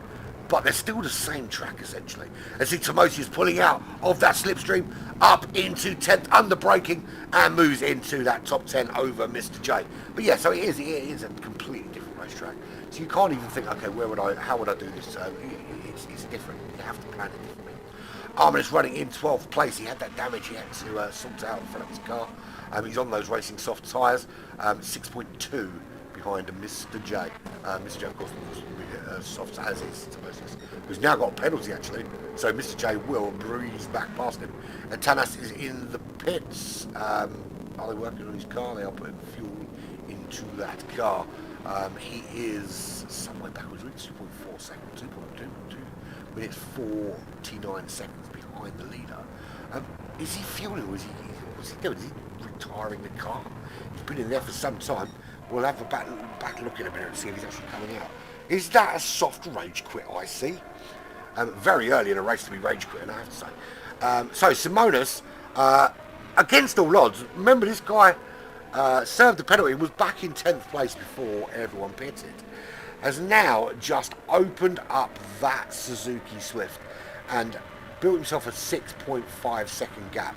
but they're still the same track essentially. And see Timosius pulling out of that slipstream up into 10th under braking and moves into that top 10 over Mr. J. But yeah, so it is a completely different racetrack. So you can't even think, okay, how would I do this? It's different. You have to plan it differently. Armin is running in 12th place. He had that damage he had to sort out in front of his car. He's on those racing soft tyres, 6.2 behind Mr. J. Mr. J, of course, soft as is Timosius, who's now got a penalty actually. So Mr. J will breeze back past him. And Tanas is in the pits. Are they working on his car? They are putting fuel into that car. He is somewhere backwards, 2.4 seconds, 2.2 minutes 49 seconds behind the leader. Is he fueling or what's he doing? Is he retiring the car? He's been in there for some time. We'll have a back look in a minute and see if he's actually coming out. Is that a soft rage quit I see? Very early in a race to be rage quitting, I have to say. So Simonas, against all odds, remember this guy served the penalty, was back in 10th place before everyone pitted, has now just opened up that Suzuki Swift and built himself a 6.5 second gap.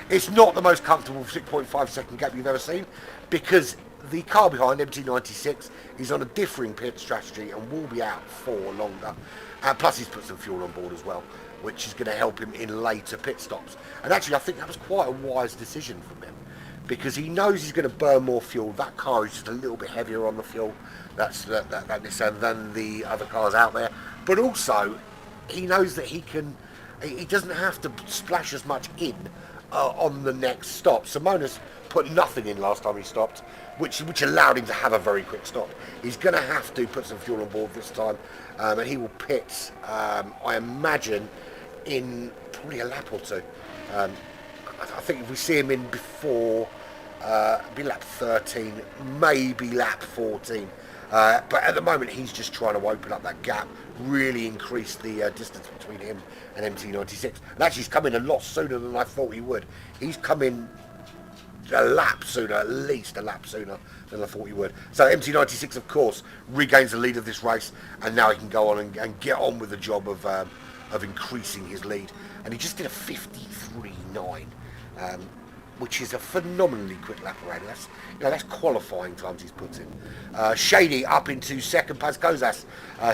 It's not the most comfortable 6.5 second gap you've ever seen because the car behind MT96 is on a differing pit strategy and will be out for longer. Plus he's put some fuel on board as well, which is going to help him in later pit stops. And actually I think that was quite a wise decision from him because he knows he's going to burn more fuel. That car is just a little bit heavier on the fuel than the other cars out there. But also he knows that he doesn't have to splash as much in on the next stop. Simonas put nothing in last time he stopped, which allowed him to have a very quick stop. He's going to have to put some fuel on board this time, and he will pit, I imagine, in probably a lap or two. I think if we see him in before, be lap 13, maybe lap 14. But at the moment he's just trying to open up that gap, really increase the distance between him and MT96. And actually he's come in a lot sooner than I thought he would. He's come in a lap sooner, at least a lap sooner than I thought he would. So MT96 of course regains the lead of this race, and now he can go on and get on with the job of increasing his lead. And he just did a 53.9. Which is a phenomenally quick lap around. That's qualifying times he's put in. Shady up into second. Paz Kozas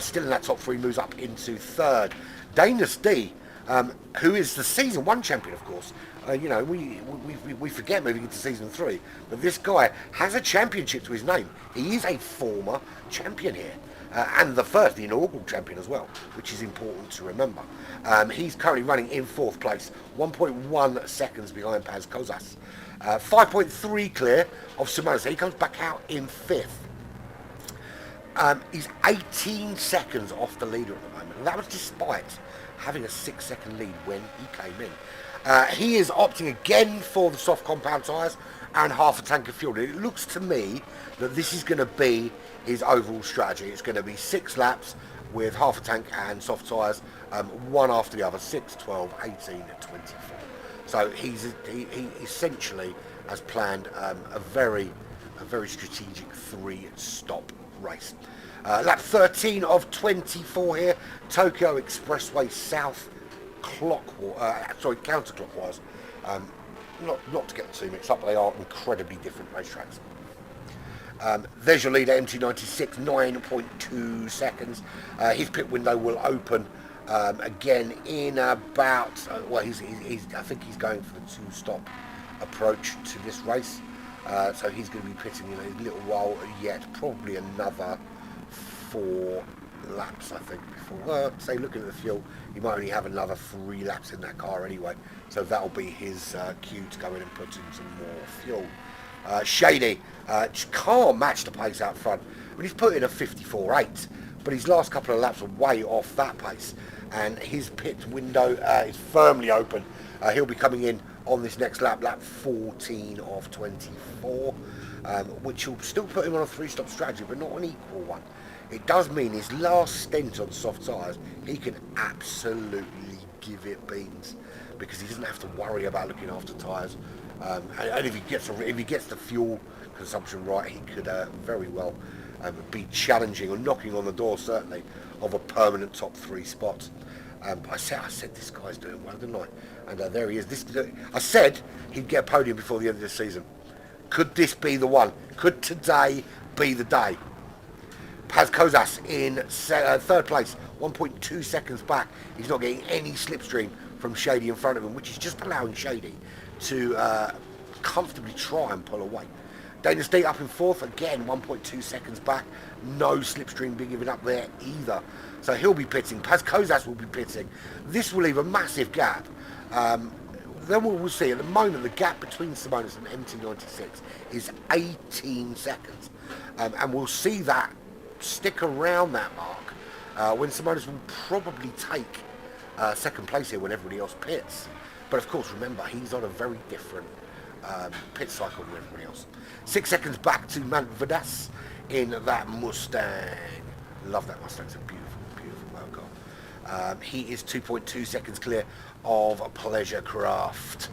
still in that top three, moves up into third. Danis D, who is the season 1 champion, of course. We forget moving into season 3, but this guy has a championship to his name. He is a former champion here. And the inaugural champion as well, which is important to remember. He's currently running in 4th place, 1.1 seconds behind Paz Kozas. 5.3 clear of Simonas, so he comes back out in 5th. He's 18 seconds off the leader at the moment, and that was despite having a 6-second lead when he came in. He is opting again for the soft compound tyres and half a tank of fuel. It looks to me that this is going to be his overall strategy. It's going to be 6 laps with half a tank and soft tyres, one after the other, 6, 12, 18, 24. So he essentially has planned a very strategic 3-stop race. Lap 13 of 24 here, Tokyo Expressway South, counterclockwise. Not to get the two mixed up, but they are incredibly different racetracks. There's your leader, MT96, 9.2 seconds. His pit window will open again in about. I think he's going for the 2-stop approach to this race. So he's going to be pitting in a little while yet, probably another 4 laps, I think, before, say, looking at the fuel, he might only have another 3 laps in that car anyway, so that'll be his cue to go in and put in some more fuel. Shady can't match the pace out front. I mean, he's put in a 54.8, but his last couple of laps are way off that pace, and his pit window is firmly open. He'll be coming in on this next lap 14 of 24, which will still put him on a 3-stop strategy, but not an equal one. It does mean his last stint on soft tyres, he can absolutely give it beans, because he doesn't have to worry about looking after tyres. And if he gets the fuel consumption right, he could very well be challenging or knocking on the door, certainly, of a permanent top 3 spot. I said this guy's doing well, didn't I? And there he is. I said he'd get a podium before the end of the season. Could this be the one? Could today be the day? Paz Kozas in 3rd place, 1.2 seconds back. He's not getting any slipstream from Shady in front of him, which is just allowing Shady to comfortably try and pull away. Dana State up in 4th, again 1.2 seconds back. No slipstream being given up there either. So he'll be pitting. Paz Kozas will be pitting. This will leave a massive gap. Then we'll see. At the moment, the gap between Simonis and MT96 is 18 seconds. And we'll see that stick around that mark when Simonis will probably take 2nd place here when everybody else pits. But of course, remember, he's on a very different pit cycle than everybody else. 6 seconds back to Manvadas in that Mustang. Love that Mustang. It's a beautiful, beautiful motor car. He is 2.2 seconds clear of Pleasure Craft,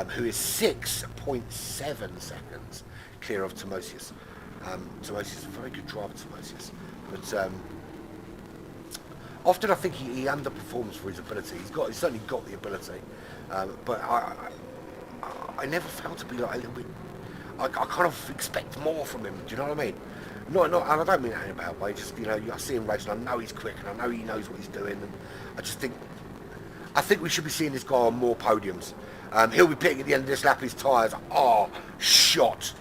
who is 6.7 seconds clear of Timosius. Timosius, a very good driver, Timosius. But often I think he underperforms for his ability. He's certainly got the ability. But I never found to be like a little bit. I kind of expect more from him. Do you know what I mean? Not, and I don't mean that in a bad way. Just, you know, I see him racing. I know he's quick, and I know he knows what he's doing. And I think we should be seeing this guy on more podiums. He'll be pitting at the end of this lap. His tyres are shot.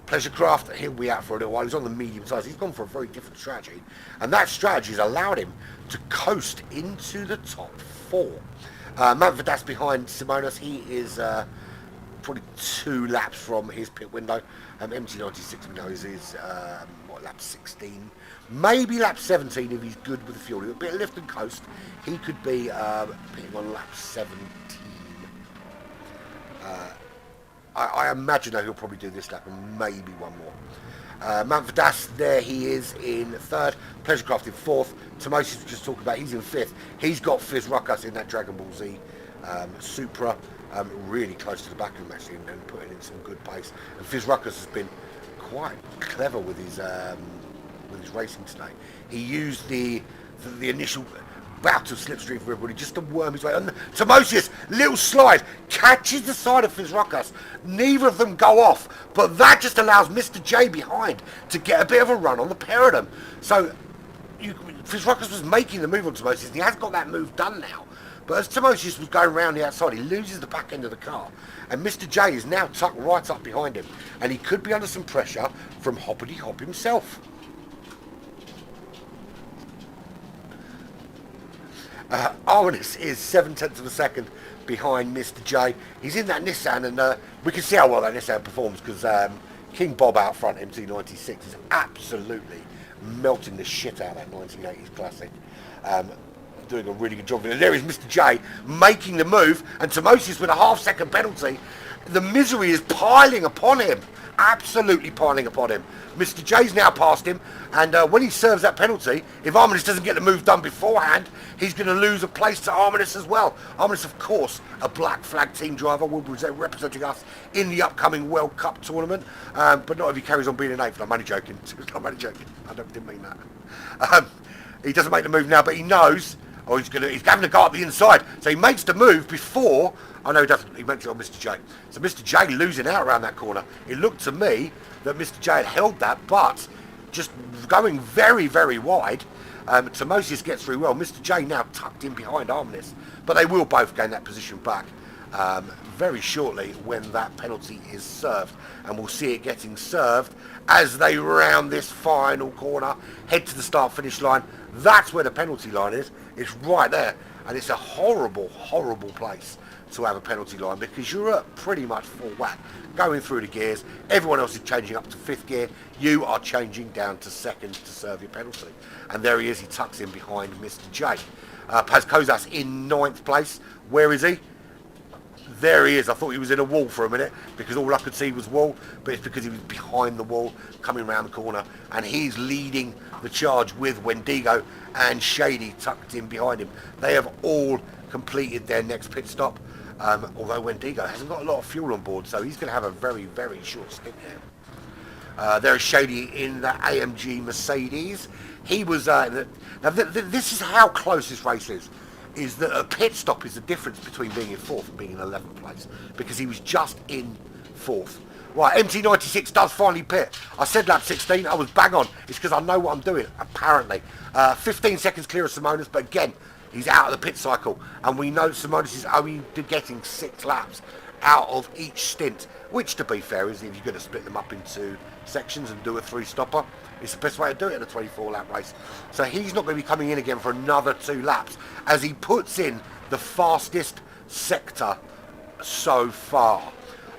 Pleasure Craft, he'll be out for a little while. He's on the medium tyres. He's gone for a very different strategy, and that strategy has allowed him to coast into the top 4. Manvadas behind Simonis. He is probably 2 laps from his pit window. MT96 we know is lap 16, maybe lap 17 if he's good with the fuel. A bit of lift and coast. He could be pitting on lap 17. I imagine that he'll probably do this lap and maybe one more. Manvadas, there he is in 3rd. Pleasurecraft in 4th. Timosius we just talked about, he's in 5th. He's got Fizz Ruckus in that Dragon Ball Z Supra, really close to the back of him actually, and putting in some good pace. And Fizz Ruckus has been quite clever with his racing today. He used the initial bout of slipstream for everybody just to worm his way on. Timosius, little slide, catches the side of Fizz Ruckus. Neither of them go off, but that just allows Mr. J behind to get a bit of a run on the pair of them. So Fizz Ruckus was making the move on Timosius, and he has got that move done now. But as Timosius was going round the outside, he loses the back end of the car, and Mr. J is now tucked right up behind him, and he could be under some pressure from Hoppity Hop himself. Arminus is 7/10 of a second behind Mr. J. He's in that Nissan, and we can see how well that Nissan performs, because King Bob out front, MT96, is absolutely melting the shit out of that 1980s classic. Doing a really good job. And there is Mr. J making the move, and Timosius with a half-second penalty. The misery is piling upon him. Absolutely piling upon him. Mr. J's now past him, and when he serves that penalty, if Arminus doesn't get the move done beforehand, he's going to lose a place to Arminus as well. Arminus, of course, a Black Flag team driver, will be representing us in the upcoming World Cup tournament, but not if he carries on being an 8th. I'm only joking. I'm only joking. I didn't mean that. He doesn't make the move now, but he knows. Oh, he's having to go up the inside. So he makes the move before. Oh no, he doesn't. He makes it on Mr. J. So Mr. J losing out around that corner. It looked to me that Mr. J had held that, but just going very, very wide. Timosius gets through well. Mr. J now tucked in behind Arminus, but they will both gain that position back. very shortly when that penalty is served, and we'll see it getting served as they round this final corner, head to the start-finish line. That's where the penalty line is. It's right there, and it's a horrible, horrible place to have a penalty line because you're at pretty much full whack going through the gears. Everyone else is changing up to 5th gear. You are changing down to 2nd to serve your penalty. And there he is. He tucks in behind Mr. J. Paz Kozas in 9th place. Where is he? There he is. I thought he was in a wall for a minute because all I could see was wall, but it's because he was behind the wall coming around the corner, and he's leading the charge with Wendigo and Shady tucked in behind him. They have all completed their next pit stop, although Wendigo hasn't got a lot of fuel on board, so he's going to have a very, very short stint there. There's Shady in the AMG Mercedes. He was now this is how close this race is that a pit stop is the difference between being in 4th and being in 11th place, because he was just in 4th. Right, MT96 does finally pit. I said lap 16, I was bang on. It's because I know what I'm doing, apparently. 15 seconds clear of Simonis, but again, he's out of the pit cycle, and we know Simonis is only getting 6 laps out of each stint, which, to be fair, is if you're going to split them up into sections and do a 3-stopper, it's the best way to do it in a 24-lap race. So he's not going to be coming in again for another 2 laps as he puts in the fastest sector so far.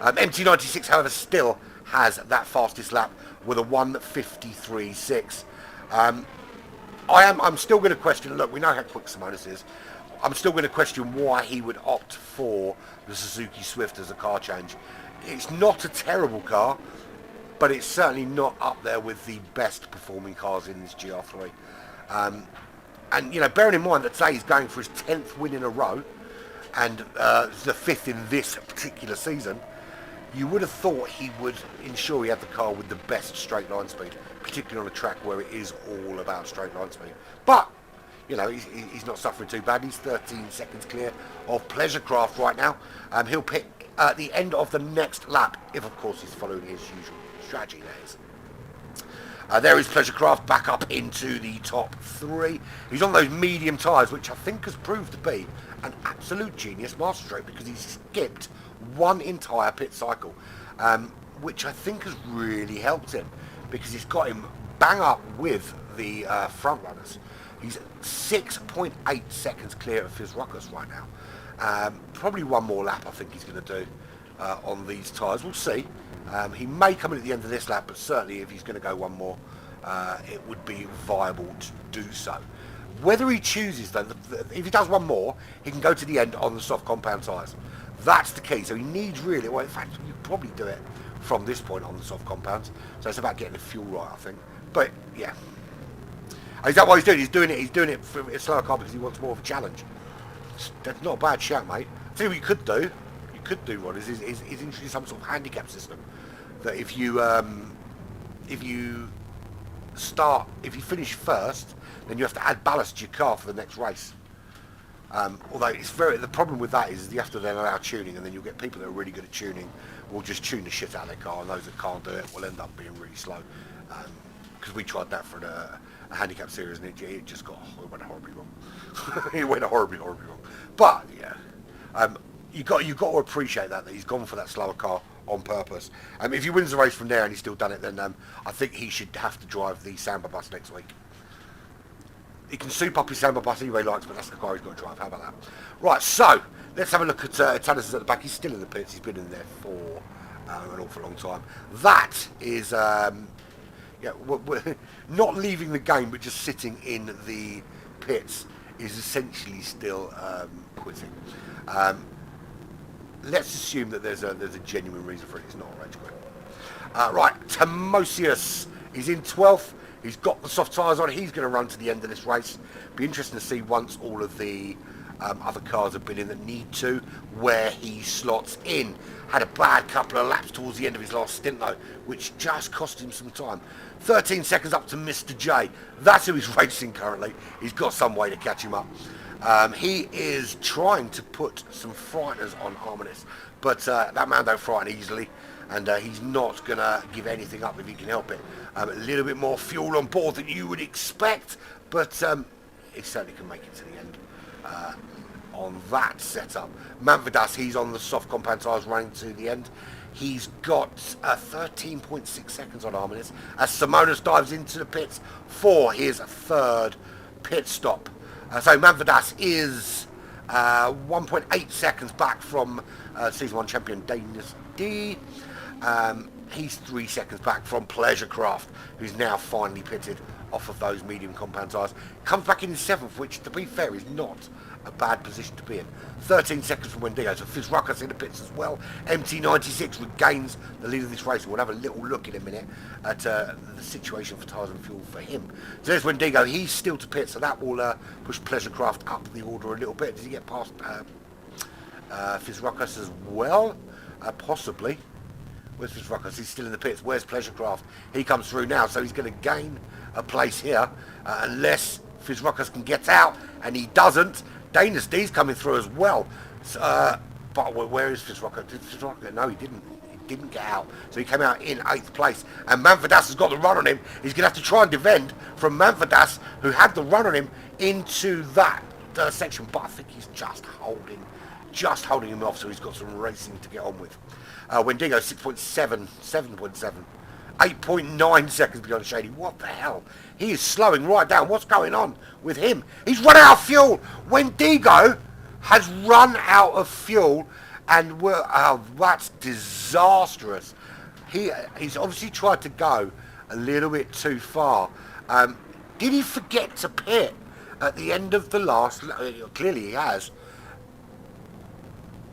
MT96, however, still has that fastest lap with a 1:53.6. I'm still going to question, look, we know how quick Simonis is. I'm still going to question why he would opt for the Suzuki Swift as a car change. It's not a terrible car, but it's certainly not up there with the best performing cars in this GR3. And, you know, bearing in mind that today he's going for his 10th win in a row, and the 5th in this particular season, you would have thought he would ensure he had the car with the best straight line speed, particularly on a track where it is all about straight line speed. But, you know, he's not suffering too bad. He's 13 seconds clear of Pleasurecraft right now. He'll pick at the end of the next lap, if of course he's following his usual strategy, that is. There is Pleasurecraft back up into the top 3. He's on those medium tyres, which I think has proved to be an absolute genius masterstroke, because he's skipped 1 entire pit cycle, which I think has really helped him, because it's got him bang up with the front runners. He's 6.8 seconds clear of his Ruckus right now. Probably 1 more lap I think he's going to do on these tyres. We'll see. He may come in at the end of this lap, but certainly if he's going to go 1 more, it would be viable to do so. Whether he chooses, though, if he does 1 more, he can go to the end on the soft compound tyres. That's the key. So he needs really, well, in fact, you probably do it from this point on the soft compounds. So it's about getting the fuel right, I think. But yeah, is that what he's doing? He's doing it for a slower car because he wants more of a challenge. That's not a bad shout, mate. See what you could do. You could do, Rod, is introduce some sort of handicap system that if you finish first, then you have to add ballast to your car for the next race. Although the problem with that is you have to then allow tuning, and then you'll get people that are really good at tuning will just tune the shit out of their car, and those that can't do it will end up being really slow. Because we tried that for a handicap series, and it just went horribly wrong. It went horribly wrong. But yeah, you got to appreciate that he's gone for that slower car on purpose. If he wins the race from there and he's still done it, then I think he should have to drive the Samba bus next week. He can soup up his Samba bus anyway he likes, but that's the car he's got to drive. How about that? Right, so let's have a look at Tannis at the back. He's still in the pits. He's been in there for an awful long time. That is, we're not leaving the game, but just sitting in the pits is essentially still quitting. Let's assume that there's a genuine reason for it. It's not a rage quit. Right, Timosius is in 12th. He's got the soft tyres on. He's going to run to the end of this race. Be interesting to see once all of the other cars have been in that need to, where he slots in. Had a bad couple of laps towards the end of his last stint though, which just cost him some time. 13 seconds up to Mr. J. That's who he's racing currently. He's got some way to catch him up. He is trying to put some frighteners on Harmonist, but that man don't frighten easily, and he's not going to give anything up if he can help it. A little bit more fuel on board than you would expect, but he certainly can make it to the end. on that setup. Manfredas, he's on the soft compound tyres running to the end. He's got 13.6 seconds on harmonies as Simonis dives into the pits for his third pit stop. So Manfredas is 1.8 seconds back from Season 1 champion Danish D. He's 3 seconds back from Pleasurecraft, who's now finally pitted off of those medium compound tyres. Comes back in 7th, which, to be fair, is not a bad position to be in. 13 seconds from Wendigo, so Fizruckus in the pits as well. MT96 regains the lead of this race. We'll have a little look in a minute at the situation for tyres and fuel for him. So there's Wendigo. He's still to pit, so that will push Pleasurecraft up the order a little bit. Does he get past Fizruckus as well? Possibly. Where's Fizruckus? He's still in the pits. Where's Pleasurecraft? He comes through now, so he's going to gain a place here, unless Fizruckus can get out, and he doesn't. Dynasty's coming through as well. But where is Fizruckus? Did Fizruckus? No, he didn't. He didn't get out. So he came out in 8th place. And Manfredas has got the run on him. He's going to have to try and defend from Manfredas, who had the run on him into that section. But I think he's just holding him off, so he's got some racing to get on with. Wendigo 6.7, 7.7. 8.9 seconds beyond Shady. What the hell? He is slowing right down. What's going on with him? He's run out of fuel. Wendigo has run out of fuel, and that's disastrous. He's obviously tried to go a little bit too far. Did he forget to pit at the end of the last? Clearly he has.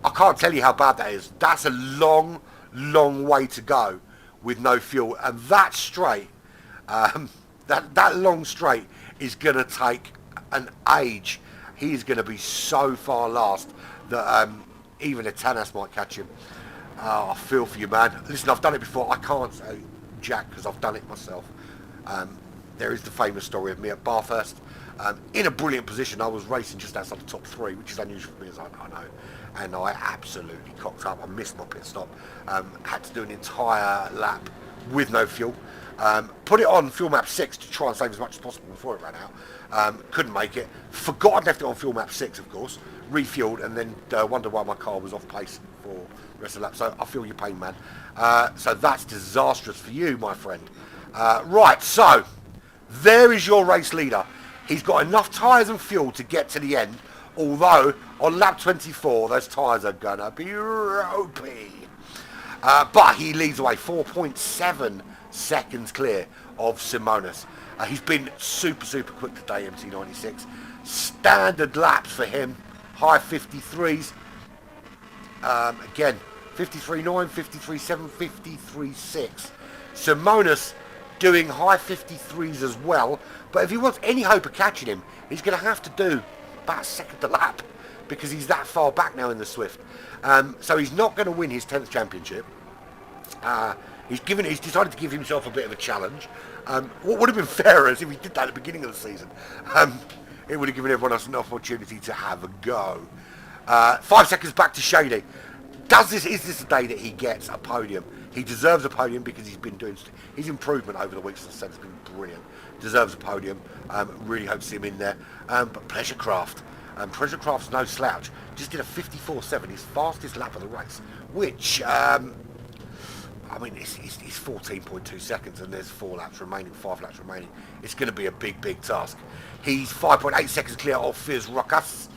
I can't tell you how bad that is. That's a long, long way to go with no fuel, and that straight, that long straight is going to take an age. He's going to be so far last that even a Tanas might catch him. I feel for you, man. Listen, I've done it before. I can't say Jack because I've done it myself. There is the famous story of me at Bathurst. In a brilliant position. I was racing just outside the top 3, which is unusual for me, as I know. And I absolutely cocked up. I missed my pit stop. Had to do an entire lap with no fuel. Put it on fuel map 6 to try and save as much as possible before it ran out. Couldn't make it. Forgot I'd left it on fuel map 6, of course. Refueled, and then wondered why my car was off pace for the rest of the lap. So I feel your pain, man. So that's disastrous for you, my friend. Right, so there is your race leader. He's got enough tyres and fuel to get to the end, although on lap 24 those tyres are gonna be ropey. But he leads away 4.7 seconds clear of Simonis. He's been super quick today, MT96. Standard laps for him, high 53s. Again, 53.9, 53.7, 53.6. Simonis doing high 53s as well, but if he wants any hope of catching him, he's going to have to do about a second a lap, because he's that far back now in the Swift. So he's not going to win his 10th championship. He's decided to give himself a bit of a challenge. What would have been fairer is if he did that at the beginning of the season. It would have given everyone else an opportunity to have a go. 5 seconds back to Shady. Is this the day that he gets a podium? He deserves a podium because he's been doing his improvement over the weeks, as I said, has been brilliant. Deserves a podium. Really hope to see him in there. But Pleasurecraft. Pleasurecraft's no slouch. Just did a 54.7, his fastest lap of the race, which I mean, it's 14.2 seconds, and there's 5 laps remaining. It's going to be a big task. He's 5.8 seconds clear of Fizruckus,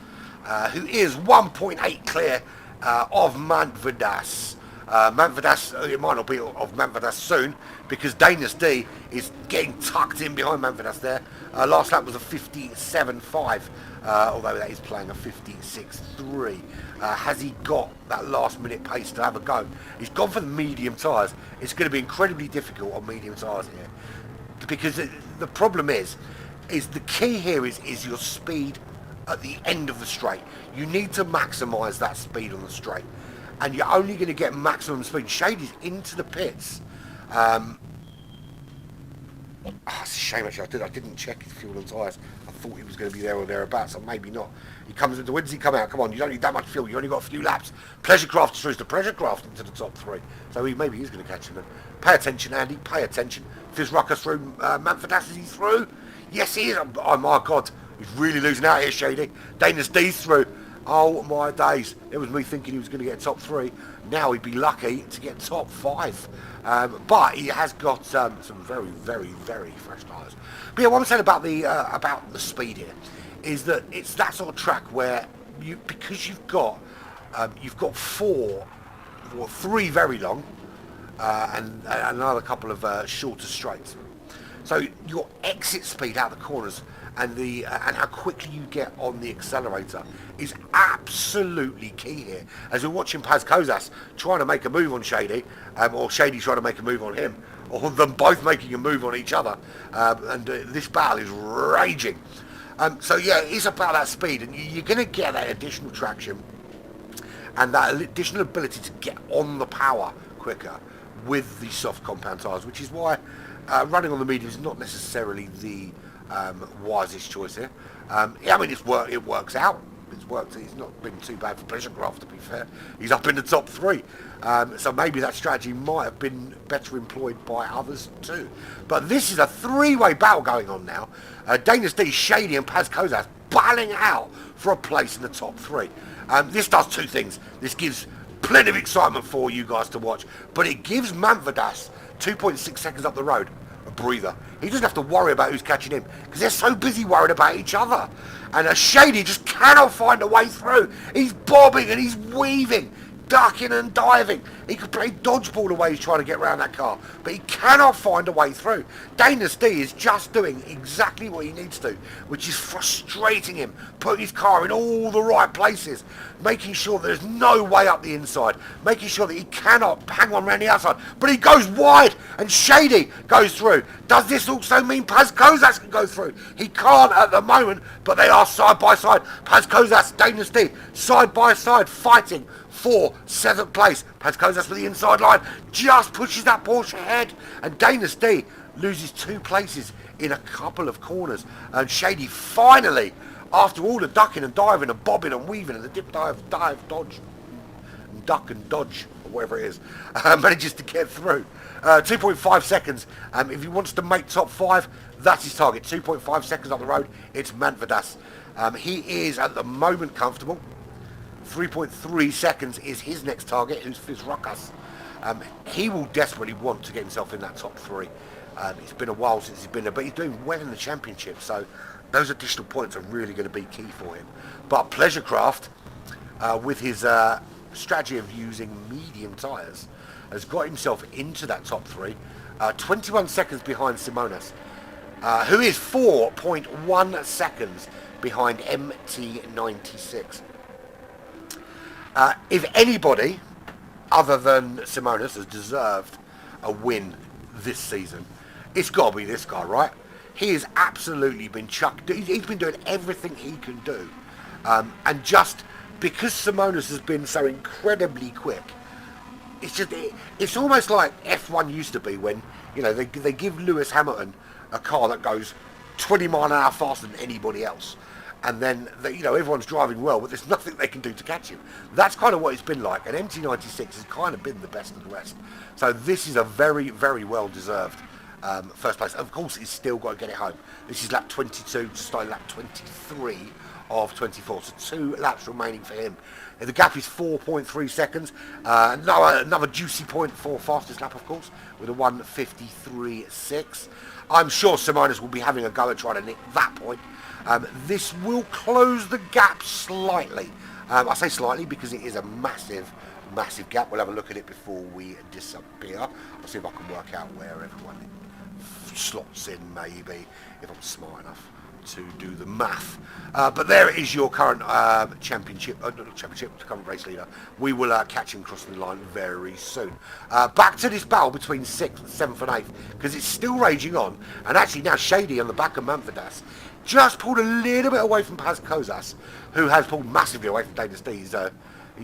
who is 1.8 clear of Manfredas. It might not be of Manfredas soon, because Dynasty is getting tucked in behind Manfredas there. Last lap was a 57.5, although that is playing a 56.3. Has he got that last minute pace to have a go? He's gone for the medium tyres. It's going to be incredibly difficult on medium tyres here, because the problem is the key here is your speed at the end of the straight. You need to maximise that speed on the straight, and you're only going to get maximum speed. Shady's into the pits. It's a shame actually. I didn't check his fuel and tyres. I thought he was going to be there or thereabouts, or maybe not. He comes into. When does he come out? Come on, you don't need that much fuel. You only got a few laps. Pleasurecraft through to Pleasurecraft into the top 3. So maybe he's going to catch him. Then. Pay attention, Andy. Pay attention. Fizruckus through. Manfredas, is he through? Yes, he is. Oh my God. He's really losing out here, Shady. Dynasty's through. Oh my days, it was me thinking he was going to get top 3. Now he'd be lucky to get top 5. But he has got some very, very, very fresh tyres. But yeah, what I'm saying about the speed here is that it's that sort of track where because you've got 3 very long and another couple of shorter straights. So your exit speed out the corners and how quickly you get on the accelerator is absolutely key here. As we're watching Paz Kozas trying to make a move on Shady, or Shady trying to make a move on him, or them both making a move on each other, and this battle is raging. So yeah, it's about that speed, and you're going to get that additional traction and that additional ability to get on the power quicker with the soft compound tyres, which is why running on the medium is not necessarily the wisest choice here. Yeah, I mean, it works out. It's worked. He's not been too bad for Pleasurecraft, to be fair. He's up in the top 3. So maybe that strategy might have been better employed by others too. But this is a 3-way battle going on now. Dynasty, Shady and Paz Kozas battling out for a place in the top 3. This does 2 things. This gives plenty of excitement for you guys to watch, but it gives Manfredas 2.6 seconds up the road a breather. He doesn't have to worry about who's catching him because they're so busy worried about each other. And a Shady just cannot find a way through. He's bobbing and he's weaving, ducking and diving. He could play dodgeball the way he's trying to get around that car, but he cannot find a way through. Dynasty is just doing exactly what he needs to, which is frustrating him, putting his car in all the right places, making sure there's no way up the inside, making sure that he cannot hang on around the outside, but he goes wide and Shady goes through. Does this also mean Paz Kozas can go through? He can't at the moment, but they are side by side. Paz Kozas, Dynasty, side by side, fighting for 7th place. Paz Kozas for the inside line just pushes that Porsche ahead, and Dynasty loses 2 places in a couple of corners. And Shady finally, after all the ducking and diving and bobbing and weaving and the dip dive, dodge, and duck and dodge, or whatever it is, manages to get through. 2.5 seconds. If he wants to make top 5, that's his target. 2.5 seconds on the road. It's Manfredas. He is at the moment comfortable. 3.3 seconds is his next target, who's Fizrukas. He will desperately want to get himself in that top 3. It's been a while since he's been there, but he's doing well in the championship, so those additional points are really going to be key for him. But Pleasurecraft, with his strategy of using medium tyres, has got himself into that top 3, 21 seconds behind Simonas, who is 4.1 seconds behind MT96. If anybody other than Simonas has deserved a win this season, it's got to be this guy, right? He has absolutely been chucked. He's been doing everything he can do. And just because Simonas has been so incredibly quick, it's almost like F1 used to be when, you know, they give Lewis Hamilton a car that goes 20 mile an hour faster than anybody else. And then, everyone's driving well, but there's nothing they can do to catch him. That's kind of what it's been like. And MT96 has kind of been the best of the rest. So this is a very, very well-deserved first place. Of course, he's still got to get it home. This is lap 22 to start lap 23 of 24. So 2 laps remaining for him. The gap is 4.3 seconds. Another juicy point for fastest lap, of course, with a 1:53.6. I'm sure Simonas will be having a go at trying to nick that point. This will close the gap slightly. I say slightly because it is a massive, massive gap. We'll have a look at it before we disappear. I'll see if I can work out where everyone slots in, maybe, if I'm smart enough to do the math. But there is your current current race leader. We will catch him crossing the line very soon. Back to this battle between 6th, 7th and 8th, because it's still raging on. And actually now Shady on the back of Manfredas just pulled a little bit away from Paz Kozas, who has pulled massively away from Dynasty.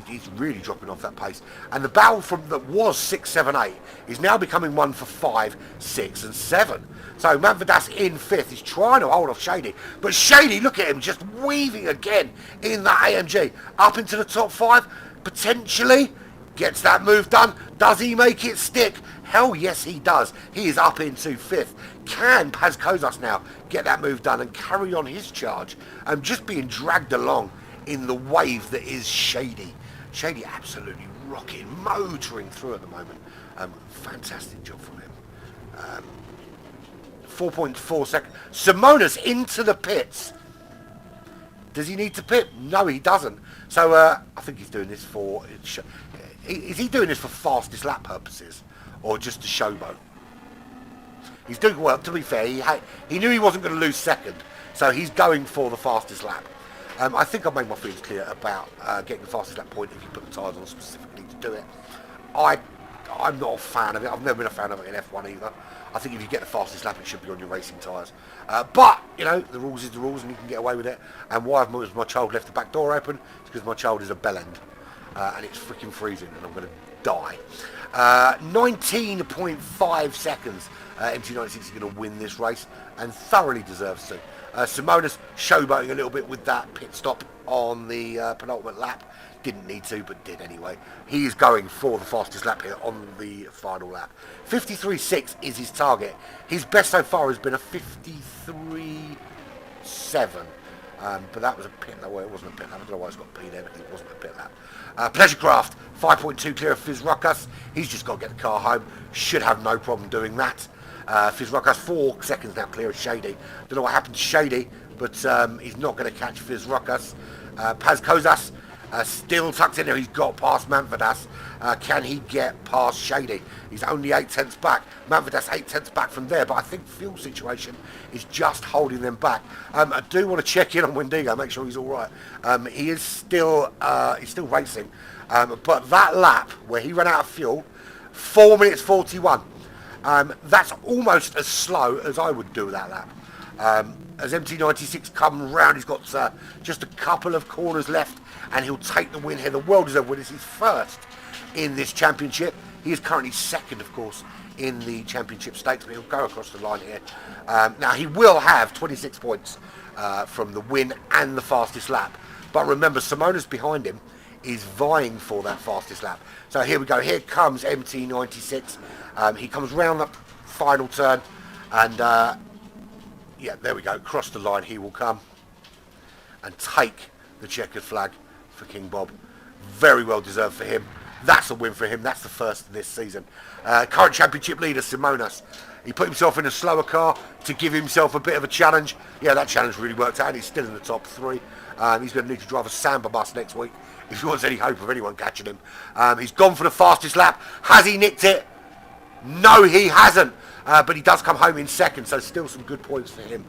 He's really dropping off that pace. And the battle that was 6, 7, 8 is now becoming one for 5, 6 and 7. So Manfredas in 5th. He's trying to hold off Shady. But Shady, look at him, just weaving again in that AMG. Up into the top 5, potentially. Gets that move done. Does he make it stick? Hell yes, he does. He is up into 5th. Can Paz Kozas now get that move done and carry on his charge? Just being dragged along in the wave that is Shady. Shady absolutely rocking, motoring through at the moment. Fantastic job from him. 4.4 seconds. Simonas into the pits. Does he need to pit? No, he doesn't. So I think he's doing this for... Is he doing this for fastest lap purposes? Or just to showboat? He's doing well, to be fair. He knew he wasn't going to lose second. So he's going for the fastest lap. I think I've made my feelings clear about getting the fastest lap point if you put the tyres on specifically to do it. I'm not a fan of it. I've never been a fan of it in F1 either. I think if you get the fastest lap, it should be on your racing tyres. But, you know, the rules is the rules and you can get away with it. And why has my child left the back door open? It's because my child is a bellend. And it's freaking freezing and I'm going to die. 19.5 seconds. MT96 is going to win this race and thoroughly deserves to. Simonas showboating a little bit with that pit stop on the penultimate lap. Didn't need to, but did anyway. He is going for the fastest lap here on the final lap. 53.6 is his target. His best so far has been a 53.7. But that was a pit lap. Well, it wasn't a pit lap. I don't know why it's got P there, because it wasn't a pit lap. Pleasurecraft, 5.2 clear of Fizz Ruckus. He's just got to get the car home. Should have no problem doing that. Fizz Ruckus, 4 seconds now clear of Shady. Don't know what happened to Shady, but he's not going to catch Fizz Ruckus. Paz Kozas, still tucked in there. He's got past Manfredas. Can he get past Shady? He's only 8 tenths back. Manfredas 8 tenths back from there, but I think fuel situation is just holding them back. I do want to check in on Wendigo, make sure he's all right. He is still racing, but that lap where he ran out of fuel, 4 minutes 41. That's almost as slow as I would do that lap. As MT96 comes round, he's got just a couple of corners left and he'll take the win here. The well-deserved win is his first in this championship. He is currently second, of course, in the championship stakes, but he'll go across the line here. Now, he will have 26 points from the win and the fastest lap. But remember, Simonas behind him is vying for that fastest lap. So here we go. Here comes MT96. He comes round that final turn and yeah, there we go. Across the line he will come and take the checkered flag for King Bob. Very well deserved for him. That's a win for him. That's the first of this season. Current championship leader, Simonas. He put himself in a slower car to give himself a bit of a challenge. Yeah, that challenge really worked out. He's still in the top 3. He's going to need to drive a Samba bus next week if he wants any hope of anyone catching him. He's gone for the fastest lap. Has he nicked it? No, he hasn't. But he does come home in second, so still some good points for him.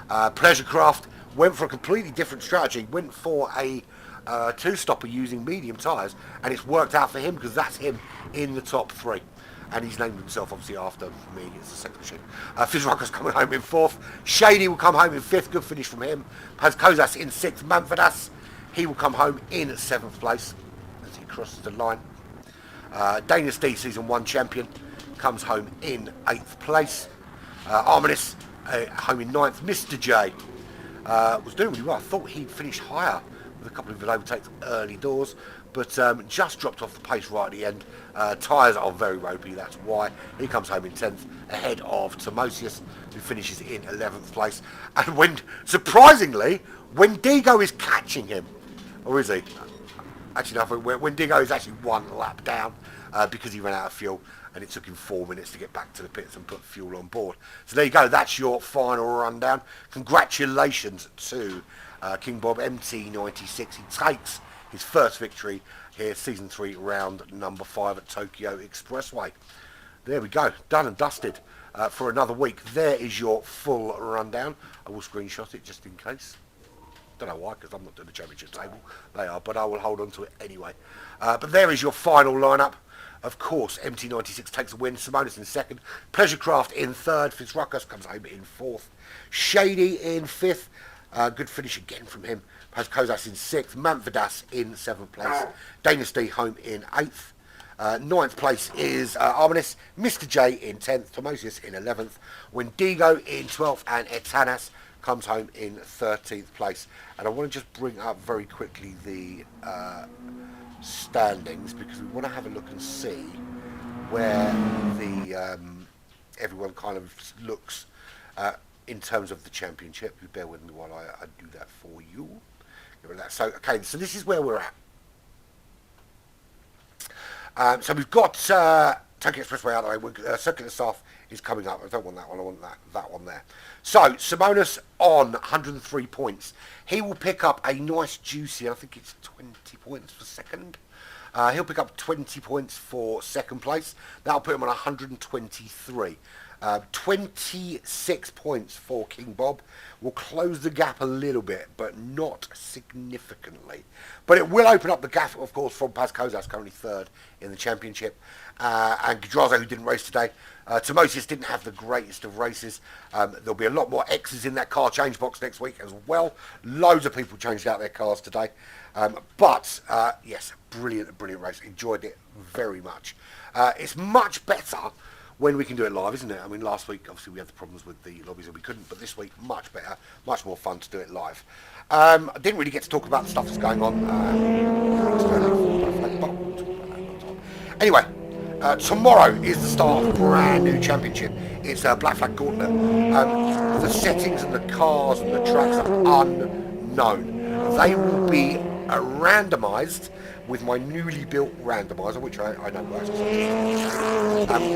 Pleasurecraft went for a completely different strategy. Went for a two-stopper using medium tyres, and it's worked out for him because that's him in the top 3. And he's named himself, obviously, after me. It's a sex machine. Fizz Ruckus coming home in 4th. Shady will come home in 5th. Good finish from him. Paz Kozas in 6th. Manfredas, he will come home in 7th place as he crosses the line. Dynasty Season 1 champion comes home in 8th place. Arminis home in 9th. Mr. J was doing really well. I thought he'd finish higher with a couple of overtakes early doors, but just dropped off the pace right at the end. Tyres are very ropey, that's why. He comes home in 10th, ahead of Tomosius, who finishes in 11th place. And when, surprisingly, Wendigo is catching him. Or is he? Actually, no, Wendigo is actually 1 lap down because he ran out of fuel. And it took him 4 minutes to get back to the pits and put fuel on board. So there you go, that's your final rundown. Congratulations to King Bob MT96. He takes his first victory here, Season 3, round number 5 at Tokyo Expressway. There we go, done and dusted for another week. There is your full rundown. I will screenshot it just in case. Don't know why, because I'm not doing the championship table. They are, but I will hold on to it anyway. But there is your final lineup. Of course, MT96 takes a win. Simonas in 2nd. Pleasurecraft in 3rd. Fizz Ruckus comes home in 4th. Shady in 5th. Good finish again from him. Paz Kozas in 6th. Manfredas in 7th place. Dynasty home in 8th. 9th place is Arminis. Mr. J in 10th. Tomosius in 11th. Wendigo in 12th. And Etanas comes home in 13th place. And I want to just bring up very quickly the standings, because we want to have a look and see where the everyone kind of looks in terms of the championship. You bear with me while I do that for you. So, okay, so this is where we're at. So we've got Tokyo Expressway out of the way. Circuit of South is coming up. I don't want that one. I want that one there. So Simonis on 103 points. He will pick up a nice juicy, I think it's 20 points for second. He'll pick up 20 points for second place. That'll put him on 123. 26 points for King Bob. Will close the gap a little bit, but not significantly. But it will open up the gap, of course, from Paz Kozas, currently third in the championship. And Gidrazo, who didn't race today. Timosius didn't have the greatest of races. There'll be a lot more X's in that car change box next week as well. Loads of people changed out their cars today. But yes, brilliant race. Enjoyed it very much. It's much better when we can do it live, isn't it? I mean, last week, obviously, we had the problems with the lobbies and we couldn't, but this week, much better, much more fun to do it live. I didn't really get to talk about the stuff that's going on. Anyway, tomorrow is the start of a brand new championship. It's a Black Flag Gauntlet. The settings and the cars and the tracks are unknown. They will be randomised with my newly built randomizer, which I know works,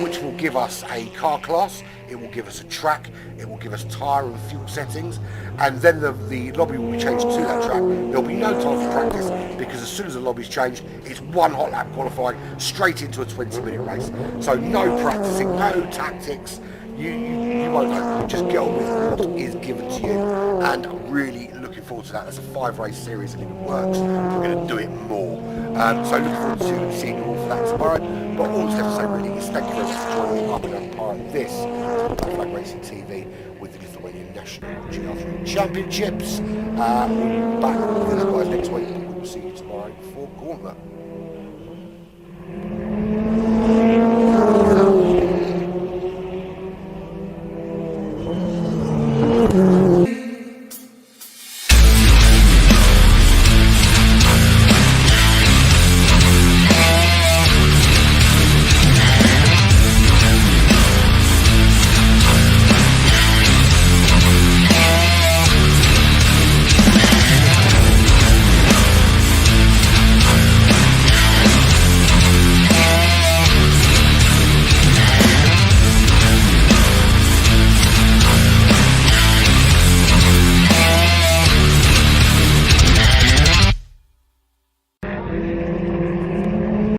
which will give us a car class, it will give us a track, it will give us tyre and fuel settings, and then the lobby will be changed to that track. There'll be no time for practice, because as soon as the lobby's changed, it's one hot lap qualifying straight into a 20-minute race. So no practicing, no tactics. You won't know. You just get on with what is given to you, and I'm really looking forward to that. That's a 5-race series, and if it works, we're going to do it more. So looking forward to seeing you all for that tomorrow. But all that's left to say really is thank you very much for joining me up and part of this Black Flag Racing TV with the Lithuanian National GR3 Championships. We'll be back with the guys next week. We'll see you tomorrow for Gauntlet.